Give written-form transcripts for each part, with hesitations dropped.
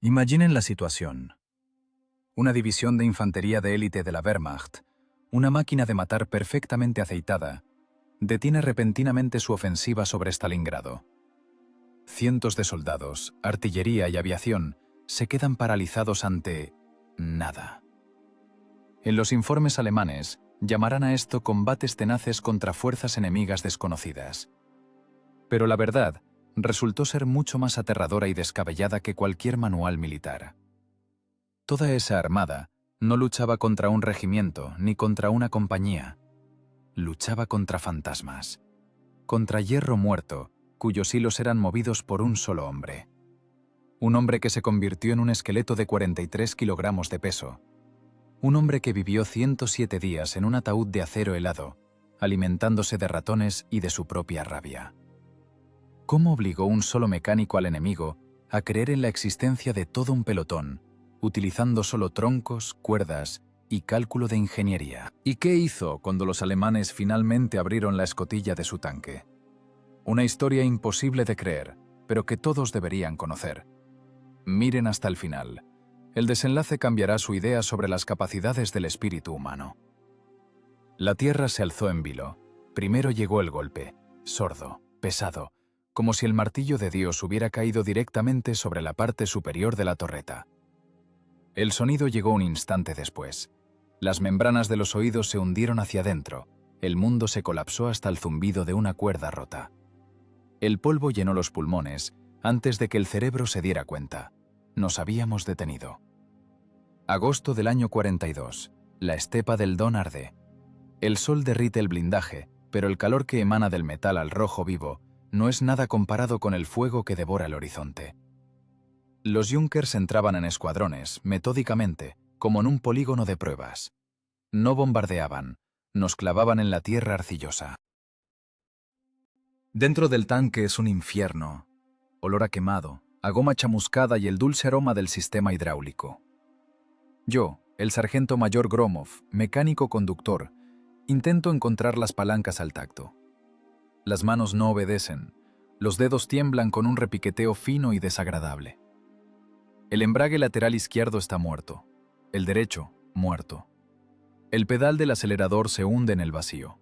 Imaginen la situación. Una división de infantería de élite de la Wehrmacht, una máquina de matar perfectamente aceitada, detiene repentinamente su ofensiva sobre Stalingrado. Cientos de soldados, artillería y aviación se quedan paralizados ante nada. En los informes alemanes llamarán a esto combates tenaces contra fuerzas enemigas desconocidas. Pero la verdad resultó ser mucho más aterradora y descabellada que cualquier manual militar. Toda esa armada no luchaba contra un regimiento ni contra una compañía. Luchaba contra fantasmas, contra hierro muerto, cuyos hilos eran movidos por un solo hombre. Un hombre que se convirtió en un esqueleto de 43 kilogramos de peso. Un hombre que vivió 107 días en un ataúd de acero helado, alimentándose de ratones y de su propia rabia. ¿Cómo obligó un solo mecánico al enemigo a creer en la existencia de todo un pelotón, utilizando solo troncos, cuerdas y cálculo de ingeniería? ¿Y qué hizo cuando los alemanes finalmente abrieron la escotilla de su tanque? Una historia imposible de creer, pero que todos deberían conocer. Miren hasta el final. El desenlace cambiará su idea sobre las capacidades del espíritu humano. La tierra se alzó en vilo. Primero llegó el golpe, sordo, pesado, como si el martillo de Dios hubiera caído directamente sobre la parte superior de la torreta. El sonido llegó un instante después. Las membranas de los oídos se hundieron hacia adentro. El mundo se colapsó hasta el zumbido de una cuerda rota. El polvo llenó los pulmones antes de que el cerebro se diera cuenta. Nos habíamos detenido. Agosto del año 42. La estepa del Don arde. El sol derrite el blindaje, pero el calor que emana del metal al rojo vivo no es nada comparado con el fuego que devora el horizonte. Los Junkers entraban en escuadrones, metódicamente, como en un polígono de pruebas. No bombardeaban, nos clavaban en la tierra arcillosa. Dentro del tanque es un infierno. Olor a quemado, a goma chamuscada y el dulce aroma del sistema hidráulico. Yo, el sargento mayor Gromov, mecánico conductor, intento encontrar las palancas al tacto. Las manos no obedecen, los dedos tiemblan con un repiqueteo fino y desagradable. El embrague lateral izquierdo está muerto, el derecho, muerto. El pedal del acelerador se hunde en el vacío.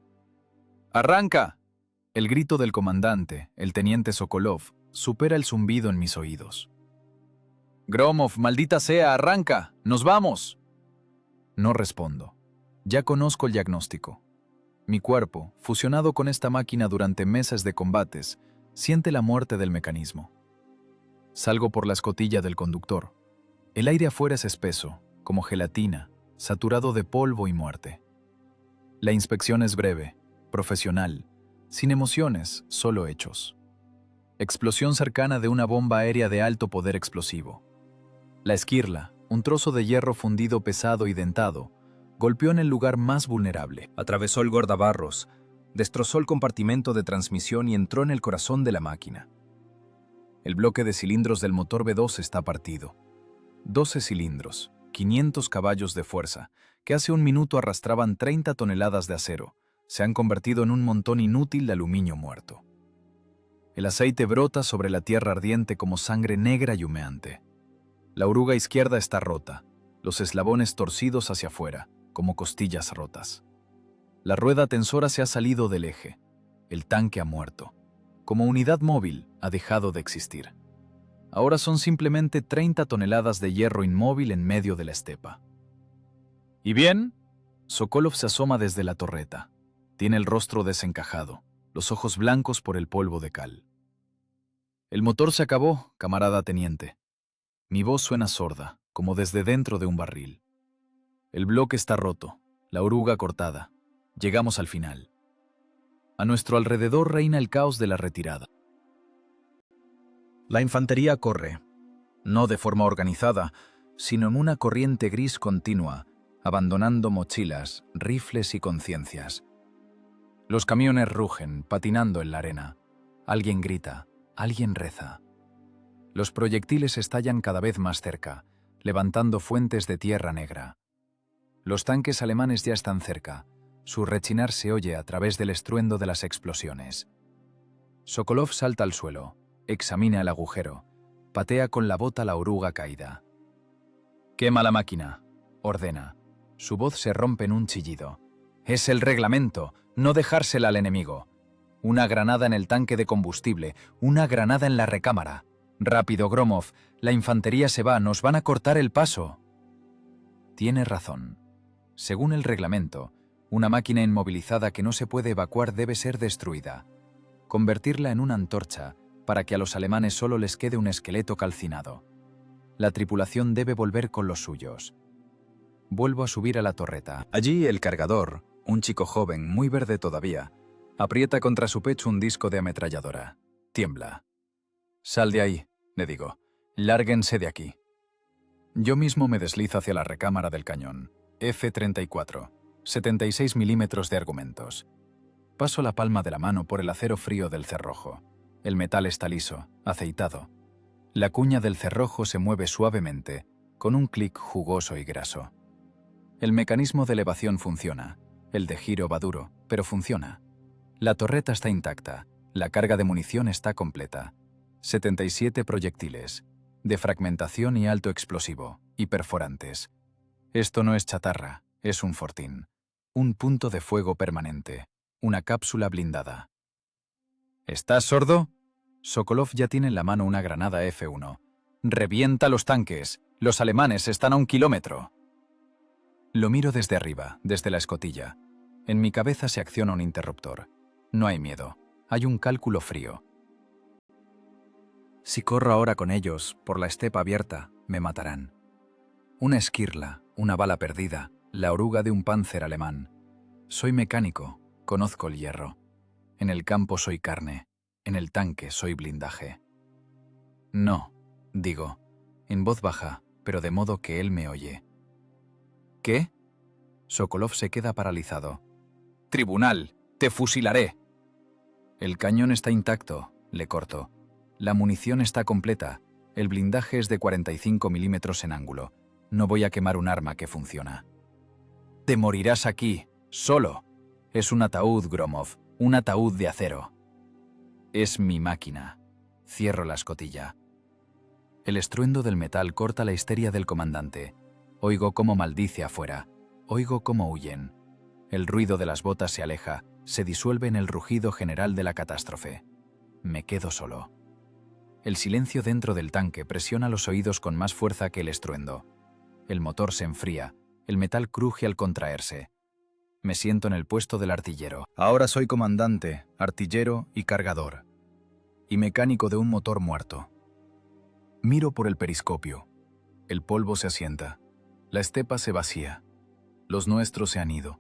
¡Arranca! El grito del comandante, el teniente Sokolov, supera el zumbido en mis oídos. Gromov, maldita sea, arranca, ¡nos vamos! No respondo. Ya conozco el diagnóstico. Mi cuerpo, fusionado con esta máquina durante meses de combates, siente la muerte del mecanismo. Salgo por la escotilla del conductor. El aire afuera es espeso, como gelatina, saturado de polvo y muerte. La inspección es breve, profesional, sin emociones, solo hechos. Explosión cercana de una bomba aérea de alto poder explosivo. La esquirla, un trozo de hierro fundido pesado y dentado, golpeó en el lugar más vulnerable. Atravesó el guardabarros, destrozó el compartimento de transmisión y entró en el corazón de la máquina. El bloque de cilindros del motor B2 está partido. 12 cilindros, 500 caballos de fuerza, que hace un minuto arrastraban 30 toneladas de acero, se han convertido en un montón inútil de aluminio muerto. El aceite brota sobre la tierra ardiente como sangre negra y humeante. La oruga izquierda está rota, los eslabones torcidos hacia afuera, como costillas rotas. La rueda tensora se ha salido del eje. El tanque ha muerto. Como unidad móvil, ha dejado de existir. Ahora son simplemente 30 toneladas de hierro inmóvil en medio de la estepa. ¿Y bien? Sokolov se asoma desde la torreta. Tiene el rostro desencajado, los ojos blancos por el polvo de cal. El motor se acabó, camarada teniente. Mi voz suena sorda, como desde dentro de un barril. El bloque está roto, la oruga cortada. Llegamos al final. A nuestro alrededor reina el caos de la retirada. La infantería corre, no de forma organizada, sino en una corriente gris continua, abandonando mochilas, rifles y conciencias. Los camiones rugen, patinando en la arena. Alguien grita, alguien reza. Los proyectiles estallan cada vez más cerca, levantando fuentes de tierra negra. Los tanques alemanes ya están cerca. Su rechinar se oye a través del estruendo de las explosiones. Sokolov salta al suelo, examina el agujero. Patea con la bota la oruga caída. «Quema la máquina», ordena. Su voz se rompe en un chillido. «Es el reglamento, no dejársela al enemigo. Una granada en el tanque de combustible, una granada en la recámara. Rápido, Gromov, la infantería se va, nos van a cortar el paso». Tiene razón. Según el reglamento, una máquina inmovilizada que no se puede evacuar debe ser destruida. Convertirla en una antorcha para que a los alemanes solo les quede un esqueleto calcinado. La tripulación debe volver con los suyos. Vuelvo a subir a la torreta. Allí el cargador, un chico joven, muy verde todavía, aprieta contra su pecho un disco de ametralladora. Tiembla. «Sal de ahí», le digo. «Lárguense de aquí». Yo mismo me deslizo hacia la recámara del cañón. F-34, 76 milímetros de argumentos. Paso la palma de la mano por el acero frío del cerrojo. El metal está liso, aceitado. La cuña del cerrojo se mueve suavemente, con un clic jugoso y graso. El mecanismo de elevación funciona. El de giro va duro, pero funciona. La torreta está intacta. La carga de munición está completa. 77 proyectiles, de fragmentación y alto explosivo, y perforantes. Esto no es chatarra, es un fortín. Un punto de fuego permanente. Una cápsula blindada. ¿Estás sordo? Sokolov ya tiene en la mano una granada F1. «¡Revienta los tanques! ¡Los alemanes están a 1 kilómetro!». Lo miro desde arriba, desde la escotilla. En mi cabeza se acciona un interruptor. No hay miedo, hay un cálculo frío. Si corro ahora con ellos, por la estepa abierta, me matarán. Una esquirla, una bala perdida, la oruga de un Panzer alemán. Soy mecánico, conozco el hierro. En el campo soy carne, en el tanque soy blindaje. «No», digo, en voz baja, pero de modo que él me oye. «¿Qué?». Sokolov se queda paralizado. «¡Tribunal! ¡Te fusilaré!». «El cañón está intacto», le corto. «La munición está completa. El blindaje es de 45 milímetros en ángulo. No voy a quemar un arma que funciona». «Te morirás aquí, solo. Es un ataúd, Gromov, un ataúd de acero». «Es mi máquina». Cierro la escotilla. El estruendo del metal corta la histeria del comandante. Oigo cómo maldice afuera. Oigo cómo huyen. El ruido de las botas se aleja, se disuelve en el rugido general de la catástrofe. Me quedo solo. El silencio dentro del tanque presiona los oídos con más fuerza que el estruendo. El motor se enfría, el metal cruje al contraerse. Me siento en el puesto del artillero. Ahora soy comandante, artillero y cargador. Y mecánico de un motor muerto. Miro por el periscopio. El polvo se asienta. La estepa se vacía. Los nuestros se han ido.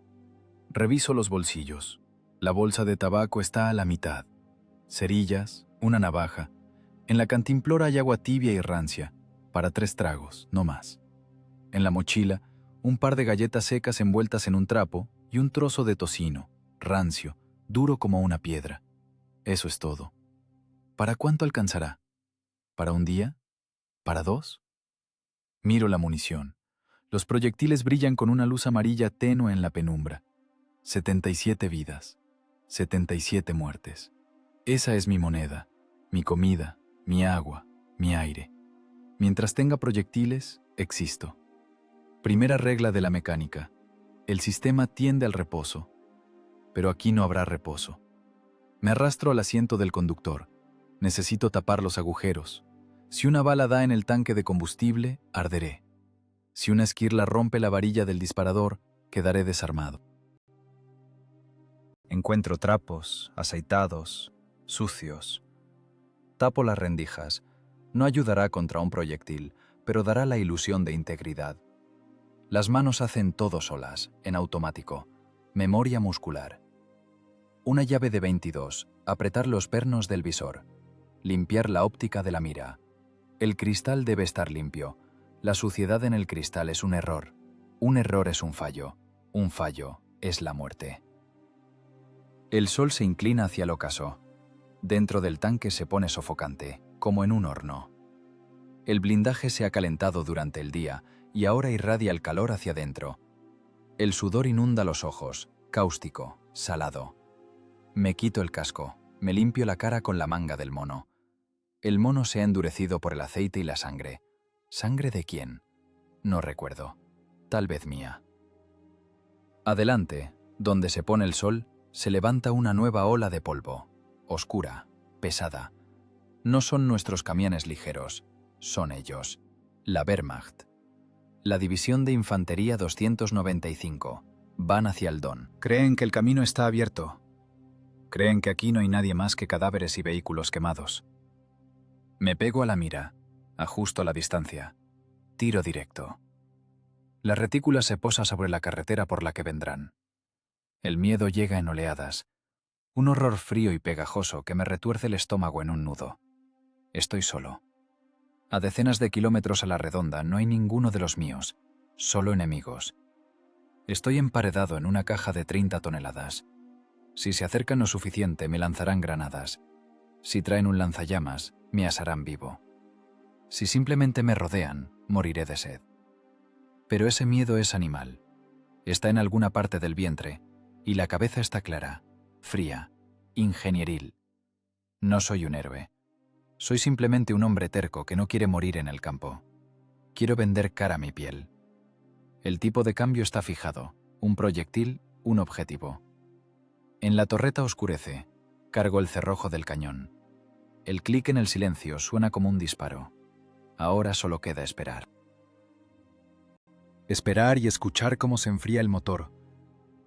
Reviso los bolsillos. La bolsa de tabaco está a la mitad. Cerillas, una navaja. En la cantimplora hay agua tibia y rancia, para 3 tragos, no más. En la mochila, un par de galletas secas envueltas en un trapo y un trozo de tocino, rancio, duro como una piedra. Eso es todo. ¿Para cuánto alcanzará? ¿Para un día? ¿Para 2? Miro la munición. Los proyectiles brillan con una luz amarilla tenue en la penumbra. 77 vidas. 77 muertes. Esa es mi moneda, mi comida, mi agua, mi aire. Mientras tenga proyectiles, existo. Primera regla de la mecánica. El sistema tiende al reposo. Pero aquí no habrá reposo. Me arrastro al asiento del conductor. Necesito tapar los agujeros. Si una bala da en el tanque de combustible, arderé. Si una esquirla rompe la varilla del disparador, quedaré desarmado. Encuentro trapos, aceitados, sucios. Tapo las rendijas. No ayudará contra un proyectil, pero dará la ilusión de integridad. Las manos hacen todo solas, en automático. Memoria muscular. Una llave de 22. Apretar los pernos del visor. Limpiar la óptica de la mira. El cristal debe estar limpio. La suciedad en el cristal es un error. Un error es un fallo. Un fallo es la muerte. El sol se inclina hacia el ocaso. Dentro del tanque se pone sofocante, como en un horno. El blindaje se ha calentado durante el día y ahora irradia el calor hacia dentro. El sudor inunda los ojos, cáustico, salado. Me quito el casco, me limpio la cara con la manga del mono. el mono se ha endurecido por el aceite y la sangre. ¿Sangre de quién? No recuerdo. Tal vez mía. Adelante, donde se pone el sol, se levanta una nueva ola de polvo, oscura, pesada. No son nuestros camiones ligeros, son ellos, la Wehrmacht. La División de Infantería 295. Van hacia el Don. Creen que el camino está abierto. Creen que aquí no hay nadie más que cadáveres y vehículos quemados. Me pego a la mira, ajusto la distancia, tiro directo. La retícula se posa sobre la carretera por la que vendrán. El miedo llega en oleadas, un horror frío y pegajoso que me retuerce el estómago en un nudo. Estoy solo. A decenas de kilómetros a la redonda no hay ninguno de los míos, solo enemigos. Estoy emparedado en una caja de 30 toneladas. Si se acercan lo suficiente, me lanzarán granadas. Si traen un lanzallamas, me asarán vivo. Si simplemente me rodean, moriré de sed. Pero ese miedo es animal. Está en alguna parte del vientre, y la cabeza está clara, fría, ingenieril. No soy un héroe. Soy simplemente un hombre terco que no quiere morir en el campo. Quiero vender cara a mi piel. El tipo de cambio está fijado, un proyectil, un objetivo. En la torreta oscurece, cargo el cerrojo del cañón. El clic en el silencio suena como un disparo. Ahora solo queda esperar. Esperar y escuchar cómo se enfría el motor,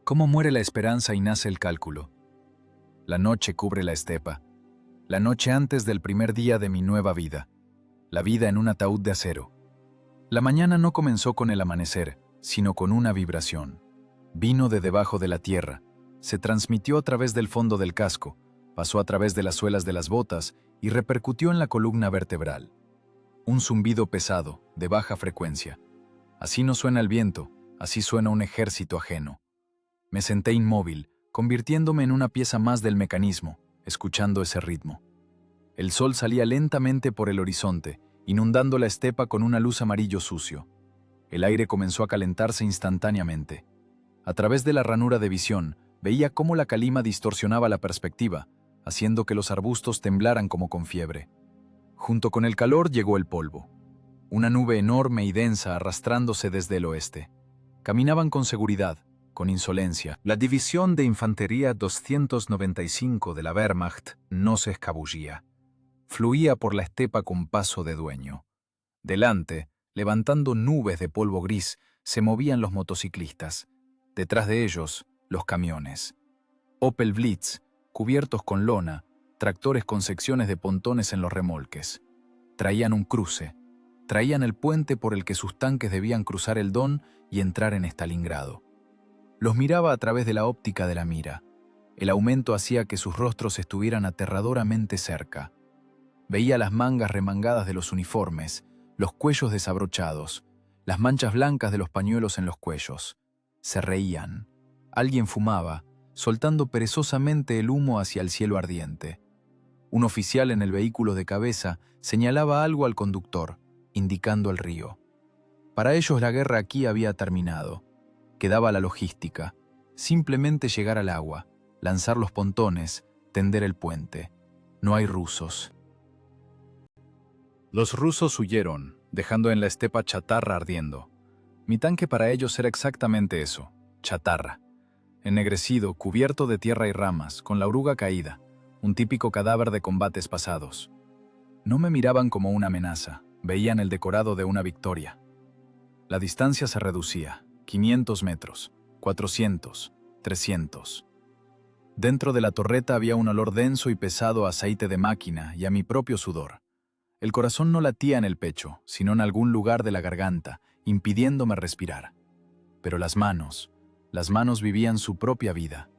cómo muere la esperanza y nace el cálculo. La noche cubre la estepa, la noche antes del primer día de mi nueva vida, la vida en un ataúd de acero. La mañana no comenzó con el amanecer, sino con una vibración. Vino de debajo de la tierra, se transmitió a través del fondo del casco, pasó a través de las suelas de las botas y repercutió en la columna vertebral. Un zumbido pesado, de baja frecuencia. Así no suena el viento, así suena un ejército ajeno. Me senté inmóvil, convirtiéndome en una pieza más del mecanismo, escuchando ese ritmo. El sol salía lentamente por el horizonte, inundando la estepa con una luz amarillo sucio. El aire comenzó a calentarse instantáneamente. A través de la ranura de visión, veía cómo la calima distorsionaba la perspectiva, haciendo que los arbustos temblaran como con fiebre. Junto con el calor llegó el polvo. Una nube enorme y densa arrastrándose desde el oeste. Caminaban con seguridad, con insolencia. La División de Infantería 295 de la Wehrmacht no se escabullía. Fluía por la estepa con paso de dueño. Delante, levantando nubes de polvo gris, se movían los motociclistas. Detrás de ellos, los camiones. Opel Blitz, cubiertos con lona, tractores con secciones de pontones en los remolques. Traían un cruce. Traían el puente por el que sus tanques debían cruzar el Don y entrar en Stalingrado. Los miraba a través de la óptica de la mira. El aumento hacía que sus rostros estuvieran aterradoramente cerca. Veía las mangas remangadas de los uniformes, los cuellos desabrochados, las manchas blancas de los pañuelos en los cuellos. Se reían. Alguien fumaba, soltando perezosamente el humo hacia el cielo ardiente. Un oficial en el vehículo de cabeza señalaba algo al conductor, indicando el río. Para ellos la guerra aquí había terminado. Quedaba la logística, simplemente llegar al agua, lanzar los pontones, tender el puente. No hay rusos. Los rusos huyeron, dejando en la estepa chatarra ardiendo. Mi tanque para ellos era exactamente eso, chatarra. Ennegrecido, cubierto de tierra y ramas, con la oruga caída, un típico cadáver de combates pasados. No me miraban como una amenaza, veían el decorado de una victoria. La distancia se reducía, 500 metros, 400, 300. Dentro de la torreta había un olor denso y pesado a aceite de máquina y a mi propio sudor. El corazón no latía en el pecho, sino en algún lugar de la garganta, impidiéndome respirar. Pero las manos vivían su propia vida.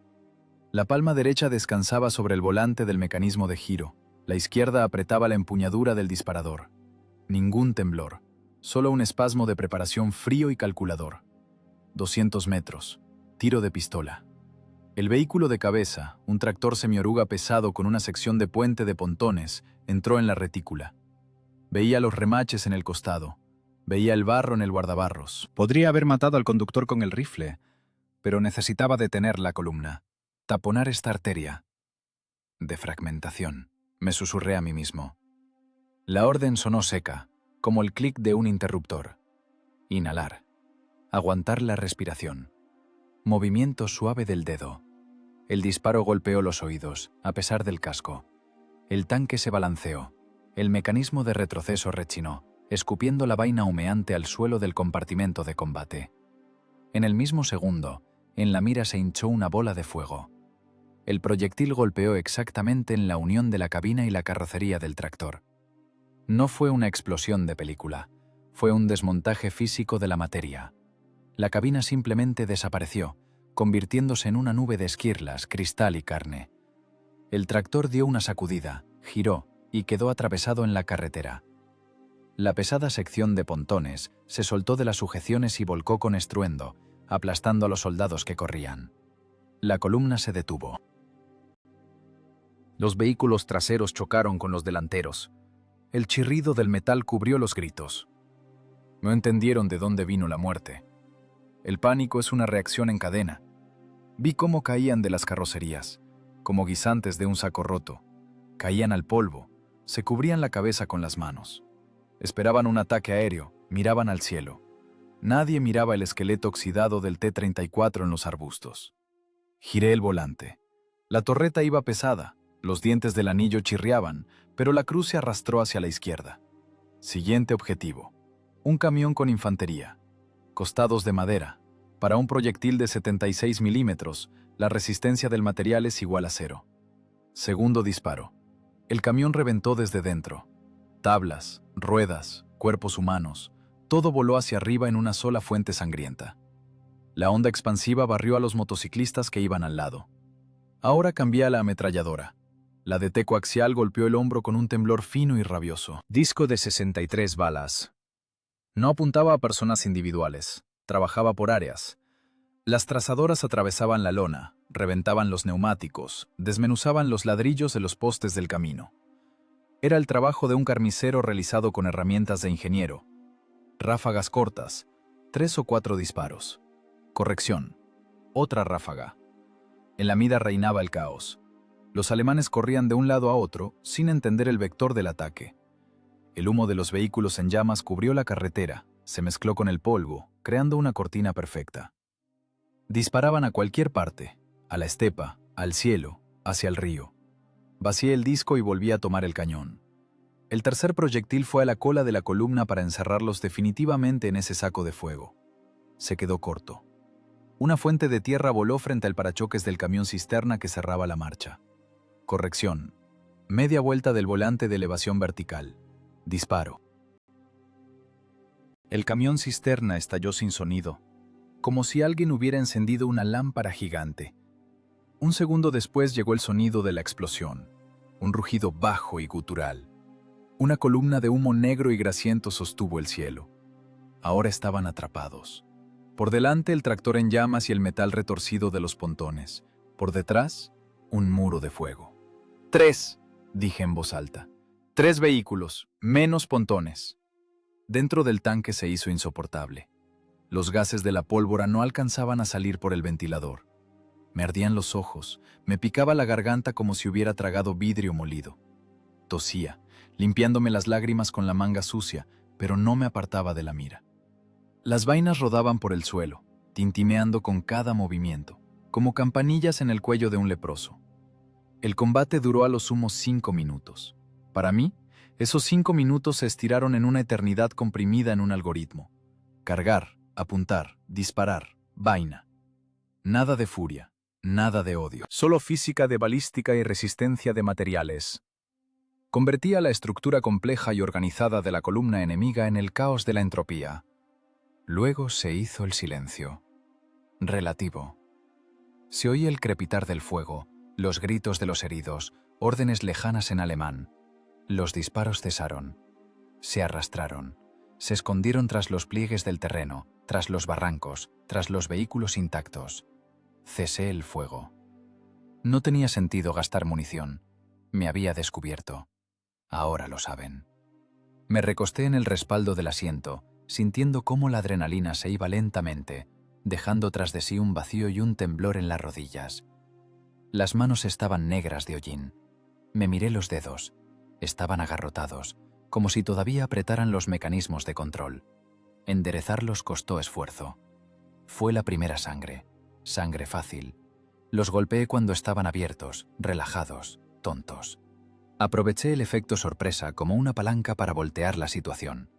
La palma derecha descansaba sobre el volante del mecanismo de giro, la izquierda apretaba la empuñadura del disparador. Ningún temblor, solo un espasmo de preparación frío y calculador. 200 metros, tiro de pistola. El vehículo de cabeza, un tractor semioruga pesado con una sección de puente de pontones, entró en la retícula. Veía los remaches en el costado, veía el barro en el guardabarros. Podría haber matado al conductor con el rifle, pero necesitaba detener la columna, taponar esta arteria. De fragmentación, me susurré a mí mismo. La orden sonó seca, como el clic de un interruptor. Inhalar. Aguantar la respiración. Movimiento suave del dedo. El disparo golpeó los oídos, a pesar del casco. El tanque se balanceó. El mecanismo de retroceso rechinó, escupiendo la vaina humeante al suelo del compartimento de combate. En el mismo segundo, en la mira se hinchó una bola de fuego. El proyectil golpeó exactamente en la unión de la cabina y la carrocería del tractor. No fue una explosión de película, fue un desmontaje físico de la materia. La cabina simplemente desapareció, convirtiéndose en una nube de esquirlas, cristal y carne. El tractor dio una sacudida, giró y quedó atravesado en la carretera. La pesada sección de pontones se soltó de las sujeciones y volcó con estruendo, aplastando a los soldados que corrían. La columna se detuvo. Los vehículos traseros chocaron con los delanteros. El chirrido del metal cubrió los gritos. No entendieron de dónde vino la muerte. El pánico es una reacción en cadena. Vi cómo caían de las carrocerías, como guisantes de un saco roto. Caían al polvo, se cubrían la cabeza con las manos. Esperaban un ataque aéreo, miraban al cielo. Nadie miraba el esqueleto oxidado del T-34 en los arbustos. Giré el volante. La torreta iba pesada, los dientes del anillo chirriaban, pero la cruz se arrastró hacia la izquierda. Siguiente objetivo. Un camión con infantería. Costados de madera. Para un proyectil de 76 milímetros, la resistencia del material es igual a 0. Segundo disparo. El camión reventó desde dentro. Tablas, ruedas, cuerpos humanos, todo voló hacia arriba en una sola fuente sangrienta. La onda expansiva barrió a los motociclistas que iban al lado. Ahora cambié a la ametralladora. La de coaxial golpeó el hombro con un temblor fino y rabioso. Disco de 63 balas. No apuntaba a personas individuales, trabajaba por áreas. Las trazadoras atravesaban la lona, reventaban los neumáticos, desmenuzaban los ladrillos de los postes del camino. Era el trabajo de un carnicero realizado con herramientas de ingeniero. Ráfagas cortas, 3 o 4 disparos. Corrección, otra ráfaga. En la mida reinaba el caos. Los alemanes corrían de un lado a otro sin entender el vector del ataque. El humo de los vehículos en llamas cubrió la carretera, se mezcló con el polvo, creando una cortina perfecta. Disparaban a cualquier parte, a la estepa, al cielo, hacia el río. Vacié el disco y volví a tomar el cañón. El tercer proyectil fue a la cola de la columna para encerrarlos definitivamente en ese saco de fuego. Se quedó corto. Una fuente de tierra voló frente al parachoques del camión cisterna que cerraba la marcha. Corrección. Media vuelta del volante de elevación vertical. Disparo. El camión cisterna estalló sin sonido, como si alguien hubiera encendido una lámpara gigante. Un segundo después llegó el sonido de la explosión, un rugido bajo y gutural. Una columna de humo negro y grasiento sostuvo el cielo. Ahora estaban atrapados. Por delante el tractor en llamas y el metal retorcido de los pontones. Por detrás, un muro de fuego. 3, dije en voz alta. 3 vehículos, menos pontones. Dentro del tanque se hizo insoportable. Los gases de la pólvora no alcanzaban a salir por el ventilador. Me ardían los ojos, me picaba la garganta como si hubiera tragado vidrio molido. Tosía, limpiándome las lágrimas con la manga sucia, pero no me apartaba de la mira. Las vainas rodaban por el suelo, tintineando con cada movimiento, como campanillas en el cuello de un leproso. El combate duró a lo sumo 5 minutos. Para mí, esos 5 minutos se estiraron en una eternidad comprimida en un algoritmo. Cargar, apuntar, disparar, vaina. Nada de furia, nada de odio. Solo física de balística y resistencia de materiales. Convertía la estructura compleja y organizada de la columna enemiga en el caos de la entropía. Luego se hizo el silencio. Relativo. Se oía el crepitar del fuego, los gritos de los heridos, órdenes lejanas en alemán. Los disparos cesaron. Se arrastraron. Se escondieron tras los pliegues del terreno, tras los barrancos, tras los vehículos intactos. Cesé el fuego. No tenía sentido gastar munición. Me había descubierto. Ahora lo saben. Me recosté en el respaldo del asiento, sintiendo cómo la adrenalina se iba lentamente, dejando tras de sí un vacío y un temblor en las rodillas. Las manos estaban negras de hollín. Me miré los dedos. Estaban agarrotados, como si todavía apretaran los mecanismos de control. Enderezarlos costó esfuerzo. Fue la primera sangre, sangre fácil. Los golpeé cuando estaban abiertos, relajados, tontos. Aproveché el efecto sorpresa como una palanca para voltear la situación.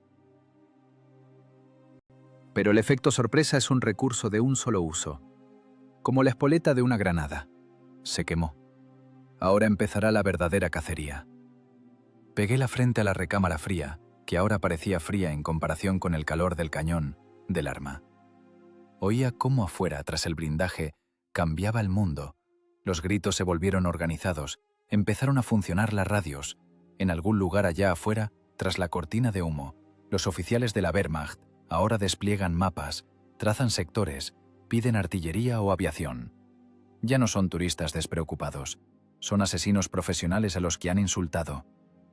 Pero el efecto sorpresa es un recurso de un solo uso, como la espoleta de una granada. Se quemó. Ahora empezará la verdadera cacería. Pegué la frente a la recámara fría, que ahora parecía fría en comparación con el calor del cañón, del arma. Oía cómo afuera, tras el blindaje, cambiaba el mundo. Los gritos se volvieron organizados, empezaron a funcionar las radios. En algún lugar allá afuera, tras la cortina de humo, los oficiales de la Wehrmacht ahora despliegan mapas, trazan sectores, piden artillería o aviación. Ya no son turistas despreocupados, son asesinos profesionales a los que han insultado,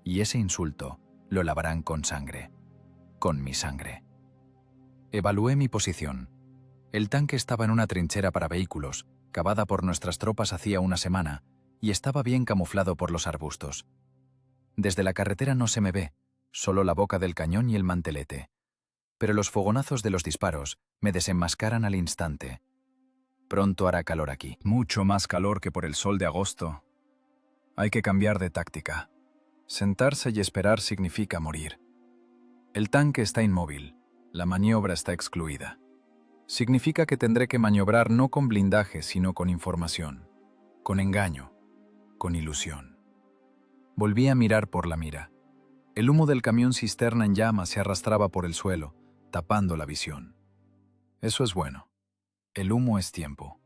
y ese insulto lo lavarán con sangre, con mi sangre. Evalué mi posición. El tanque estaba en una trinchera para vehículos, cavada por nuestras tropas hacía una semana, y estaba bien camuflado por los arbustos. Desde la carretera no se me ve, solo la boca del cañón y el mantelete. Pero los fogonazos de los disparos me desenmascaran al instante. Pronto hará calor aquí. Mucho más calor que por el sol de agosto. Hay que cambiar de táctica. Sentarse y esperar significa morir. El tanque está inmóvil. La maniobra está excluida. Significa que tendré que maniobrar no con blindaje, sino con información, con engaño, con ilusión. Volví a mirar por la mira. El humo del camión cisterna en llamas se arrastraba por el suelo, tapando la visión. Eso es bueno. El humo es tiempo.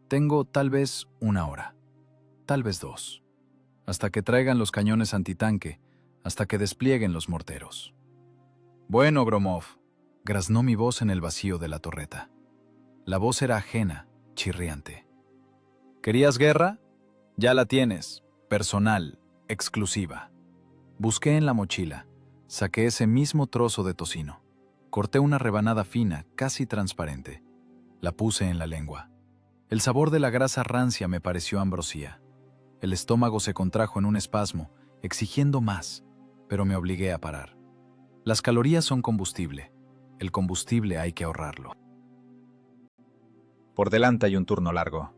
Tengo tal vez 1 hora, tal vez 2, hasta que traigan los cañones antitanque, hasta que desplieguen los morteros. Bueno, Gromov, graznó mi voz en el vacío de la torreta. La voz era ajena, chirriante. ¿Querías guerra? Ya la tienes, personal, exclusiva. Busqué en la mochila, saqué ese mismo trozo de tocino. Corté una rebanada fina, casi transparente. La puse en la lengua. El sabor de la grasa rancia me pareció ambrosía. El estómago se contrajo en un espasmo, exigiendo más, pero me obligué a parar. Las calorías son combustible. El combustible hay que ahorrarlo. Por delante hay un turno largo.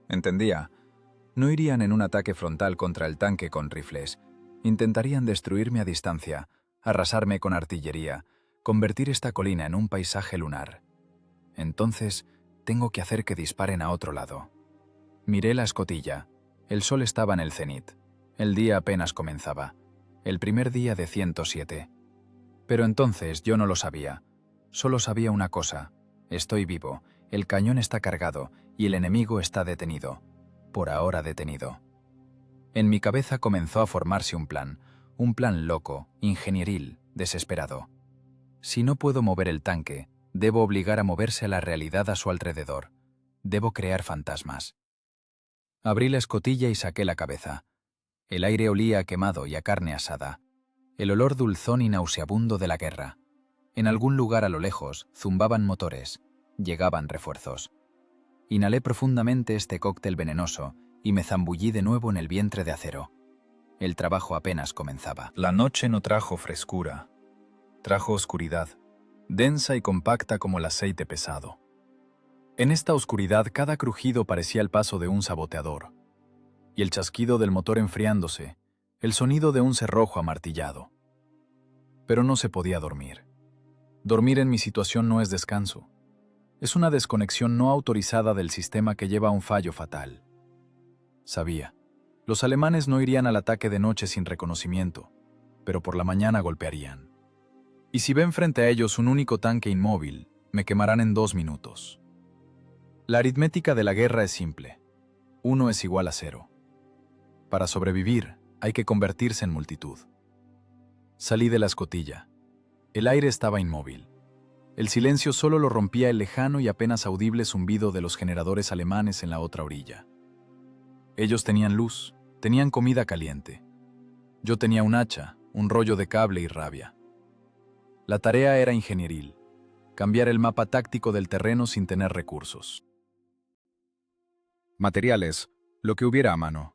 Entendía. No irían en un ataque frontal contra el tanque con rifles. Intentarían destruirme a distancia, arrasarme con artillería, convertir esta colina en un paisaje lunar. Entonces, tengo que hacer que disparen a otro lado. Miré la escotilla. El sol estaba en el cenit. El día apenas comenzaba. El primer día de 107. Pero entonces yo no lo sabía. Solo sabía una cosa. Estoy vivo, el cañón está cargado y el enemigo está detenido. Por ahora detenido. En mi cabeza comenzó a formarse un plan loco, ingenieril, desesperado. Si no puedo mover el tanque, debo obligar a moverse a la realidad a su alrededor. Debo crear fantasmas. Abrí la escotilla y saqué la cabeza. El aire olía a quemado y a carne asada. El olor dulzón y nauseabundo de la guerra. En algún lugar a lo lejos zumbaban motores. Llegaban refuerzos. Inhalé profundamente este cóctel venenoso y me zambullí de nuevo en el vientre de acero. El trabajo apenas comenzaba. La noche no trajo frescura. Trajo oscuridad, densa y compacta como el aceite pesado. En esta oscuridad cada crujido parecía el paso de un saboteador, y el chasquido del motor enfriándose, el sonido de un cerrojo amartillado. Pero no se podía dormir. Dormir en mi situación no es descanso. Es una desconexión no autorizada del sistema que lleva a un fallo fatal. Sabía, los alemanes no irían al ataque de noche sin reconocimiento, pero por la mañana golpearían. Y si ven frente a ellos un único tanque inmóvil, me quemarán en 2 minutos. La aritmética de la guerra es simple. 1 es igual a 0. Para sobrevivir, hay que convertirse en multitud. Salí de la escotilla. El aire estaba inmóvil. El silencio solo lo rompía el lejano y apenas audible zumbido de los generadores alemanes en la otra orilla. Ellos tenían luz, tenían comida caliente. Yo tenía un hacha, un rollo de cable y rabia. La tarea era ingenieril, cambiar el mapa táctico del terreno sin tener recursos. Materiales, lo que hubiera a mano.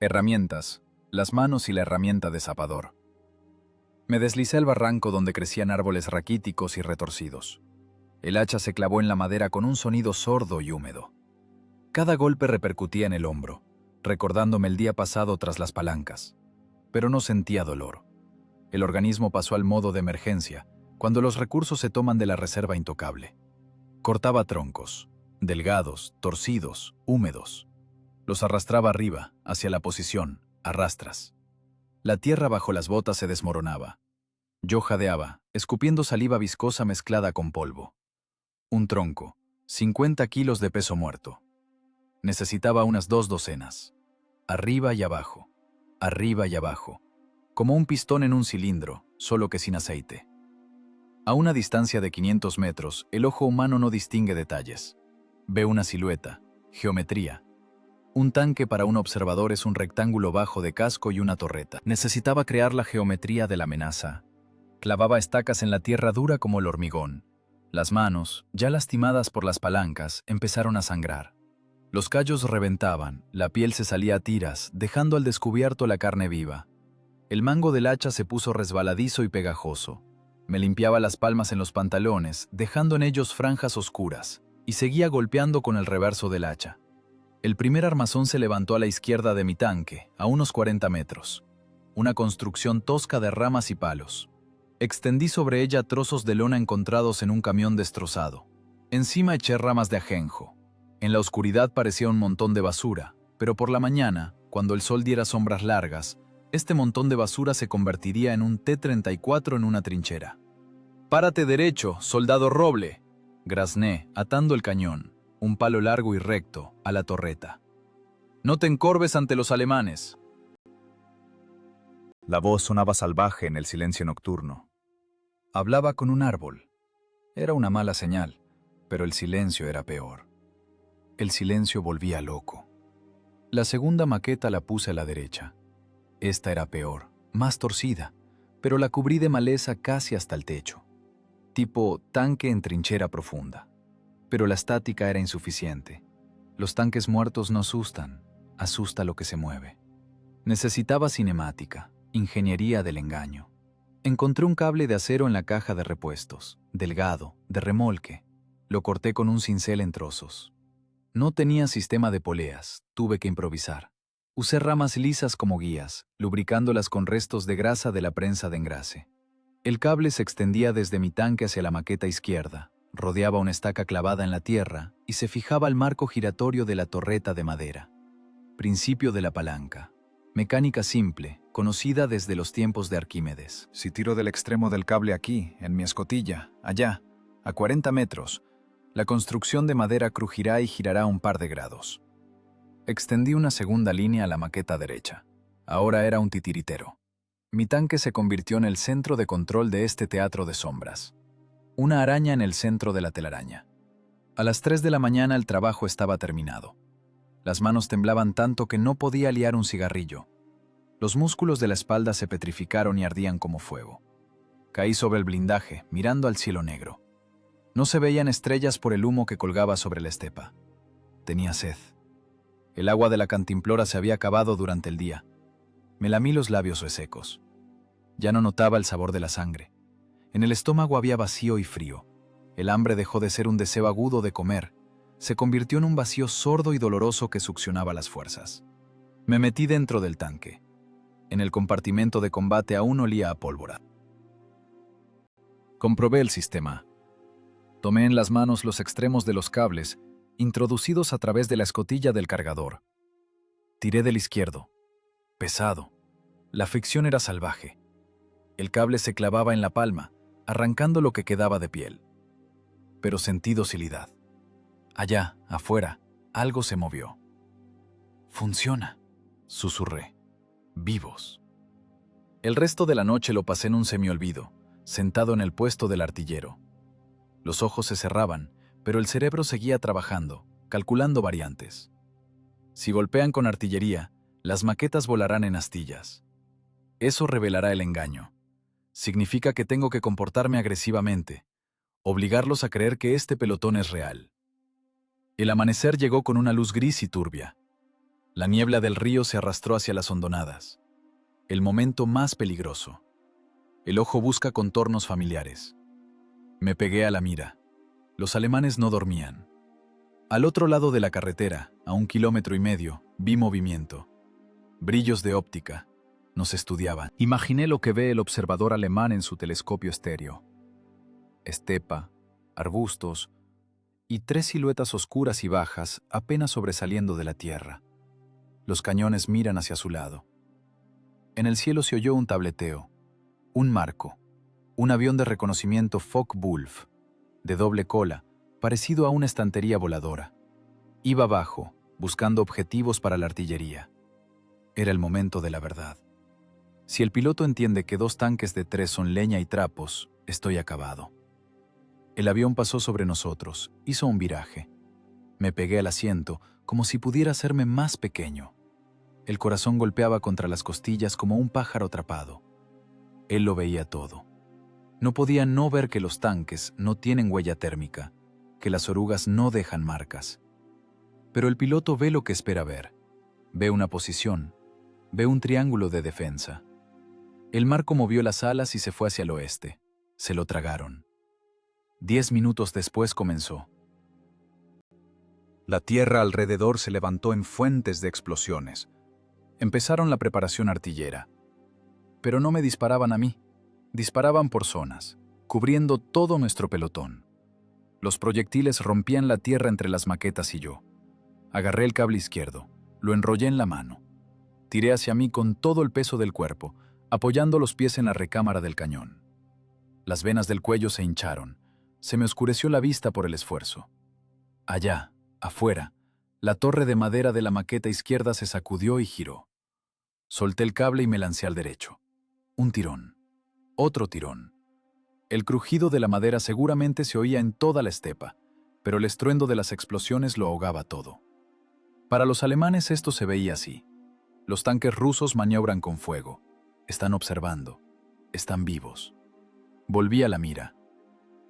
Herramientas, las manos y la herramienta de zapador. Me deslicé al barranco donde crecían árboles raquíticos y retorcidos. El hacha se clavó en la madera con un sonido sordo y húmedo. Cada golpe repercutía en el hombro, recordándome el día pasado tras las palancas. Pero no sentía dolor. El organismo pasó al modo de emergencia, cuando los recursos se toman de la reserva intocable. Cortaba troncos, delgados, torcidos, húmedos. Los arrastraba arriba, hacia la posición, a rastras. La tierra bajo las botas se desmoronaba. Yo jadeaba, escupiendo saliva viscosa mezclada con polvo. Un tronco, 50 kilos de peso muerto. Necesitaba unas 2 docenas. Arriba y abajo, como un pistón en un cilindro, solo que sin aceite. A una distancia de 500 metros, el ojo humano no distingue detalles. Ve una silueta, geometría. Un tanque para un observador es un rectángulo bajo de casco y una torreta. Necesitaba crear la geometría de la amenaza. Clavaba estacas en la tierra dura como el hormigón. Las manos, ya lastimadas por las palancas, empezaron a sangrar. Los callos reventaban, la piel se salía a tiras, dejando al descubierto la carne viva. El mango del hacha se puso resbaladizo y pegajoso. Me limpiaba las palmas en los pantalones, dejando en ellos franjas oscuras, y seguía golpeando con el reverso del hacha. El primer armazón se levantó a la izquierda de mi tanque, a unos 40 metros. Una construcción tosca de ramas y palos. Extendí sobre ella trozos de lona encontrados en un camión destrozado. Encima eché ramas de ajenjo. En la oscuridad parecía un montón de basura, pero por la mañana, cuando el sol diera sombras largas, este montón de basura se convertiría en un T-34 en una trinchera. «¡Párate derecho, soldado Roble!», grazné, atando el cañón, un palo largo y recto, a la torreta. «No te encorves ante los alemanes». La voz sonaba salvaje en el silencio nocturno. Hablaba con un árbol. Era una mala señal, pero el silencio era peor. El silencio volvía loco. La segunda maqueta la puse a la derecha. Esta era peor, más torcida, pero la cubrí de maleza casi hasta el techo. Tipo tanque en trinchera profunda. Pero la estática era insuficiente. Los tanques muertos no asustan, asusta lo que se mueve. Necesitaba cinemática, ingeniería del engaño. Encontré un cable de acero en la caja de repuestos, delgado, de remolque. Lo corté con un cincel en trozos. No tenía sistema de poleas, tuve que improvisar. Usé ramas lisas como guías, lubricándolas con restos de grasa de la prensa de engrase. El cable se extendía desde mi tanque hacia la maqueta izquierda, rodeaba una estaca clavada en la tierra y se fijaba al marco giratorio de la torreta de madera. Principio de la palanca. Mecánica simple, conocida desde los tiempos de Arquímedes. Si tiro del extremo del cable aquí, en mi escotilla, allá, a 40 metros, la construcción de madera crujirá y girará un par de grados. Extendí una segunda línea a la maqueta derecha. Ahora era un titiritero. Mi tanque se convirtió en el centro de control de este teatro de sombras. Una araña en el centro de la telaraña. A las 3 de la mañana el trabajo estaba terminado. Las manos temblaban tanto que no podía liar un cigarrillo. Los músculos de la espalda se petrificaron y ardían como fuego. Caí sobre el blindaje, mirando al cielo negro. No se veían estrellas por el humo que colgaba sobre la estepa. Tenía sed. El agua de la cantimplora se había acabado durante el día. Me lamí los labios resecos. Ya no notaba el sabor de la sangre. En el estómago había vacío y frío. El hambre dejó de ser un deseo agudo de comer. Se convirtió en un vacío sordo y doloroso que succionaba las fuerzas. Me metí dentro del tanque. En el compartimento de combate aún olía a pólvora. Comprobé el sistema. Tomé en las manos los extremos de los cables, introducidos a través de la escotilla del cargador. Tiré del izquierdo. Pesado. La fricción era salvaje. El cable se clavaba en la palma, arrancando lo que quedaba de piel. Pero sentí docilidad. Allá, afuera, algo se movió. «Funciona», susurré. «Vivos». El resto de la noche lo pasé en un semiolvido, sentado en el puesto del artillero. Los ojos se cerraban, pero el cerebro seguía trabajando, calculando variantes. Si golpean con artillería, las maquetas volarán en astillas. Eso revelará el engaño. Significa que tengo que comportarme agresivamente, obligarlos a creer que este pelotón es real. El amanecer llegó con una luz gris y turbia. La niebla del río se arrastró hacia las hondonadas. El momento más peligroso. El ojo busca contornos familiares. Me pegué a la mira. Los alemanes no dormían. Al otro lado de la carretera, a 1,5 kilómetros, vi movimiento. Brillos de óptica. Nos estudiaban. Imaginé lo que ve el observador alemán en su telescopio estéreo. Estepa, arbustos y 3 siluetas oscuras y bajas apenas sobresaliendo de la tierra. Los cañones miran hacia su lado. En el cielo se oyó un tableteo, un marco, un avión de reconocimiento Focke-Wulf, de doble cola, parecido a una estantería voladora. Iba abajo, buscando objetivos para la artillería. Era el momento de la verdad. Si el piloto entiende que 2 tanques de 3 son leña y trapos, estoy acabado. El avión pasó sobre nosotros, hizo un viraje. Me pegué al asiento, como si pudiera hacerme más pequeño. El corazón golpeaba contra las costillas como un pájaro atrapado. Él lo veía todo. No podía no ver que los tanques no tienen huella térmica, que las orugas no dejan marcas. Pero el piloto ve lo que espera ver. Ve una posición, ve un triángulo de defensa. El marco movió las alas y se fue hacia el oeste. Se lo tragaron. 10 minutos después comenzó. La tierra alrededor se levantó en fuentes de explosiones. Empezaron la preparación artillera. Pero no me disparaban a mí. Disparaban por zonas, cubriendo todo nuestro pelotón. Los proyectiles rompían la tierra entre las maquetas y yo. Agarré el cable izquierdo, lo enrollé en la mano. Tiré hacia mí con todo el peso del cuerpo, apoyando los pies en la recámara del cañón. Las venas del cuello se hincharon. Se me oscureció la vista por el esfuerzo. Allá, afuera, la torre de madera de la maqueta izquierda se sacudió y giró. Solté el cable y me lancé al derecho. Un tirón. Otro tirón. El crujido de la madera seguramente se oía en toda la estepa, pero el estruendo de las explosiones lo ahogaba todo. Para los alemanes esto se veía así. Los tanques rusos maniobran con fuego. Están observando. Están vivos. Volví a la mira.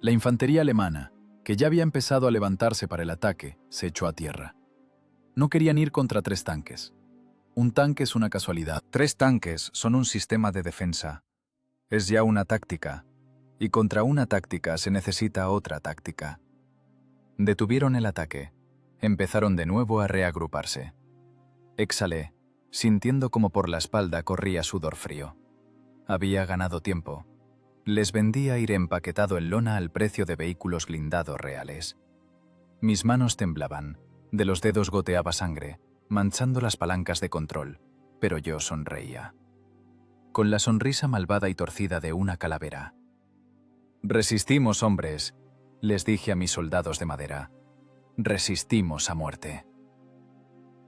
La infantería alemana, que ya había empezado a levantarse para el ataque, se echó a tierra. No querían ir contra 3 tanques. Un tanque es una casualidad. 3 tanques son un sistema de defensa. Es ya una táctica, y contra una táctica se necesita otra táctica. Detuvieron el ataque. Empezaron de nuevo a reagruparse. Exhalé, sintiendo como por la espalda corría sudor frío. Había ganado tiempo. Les vendí aire empaquetado en lona al precio de vehículos blindados reales. Mis manos temblaban, de los dedos goteaba sangre, manchando las palancas de control, pero yo sonreía. Con la sonrisa malvada y torcida de una calavera. «Resistimos, hombres», les dije a mis soldados de madera. «Resistimos a muerte».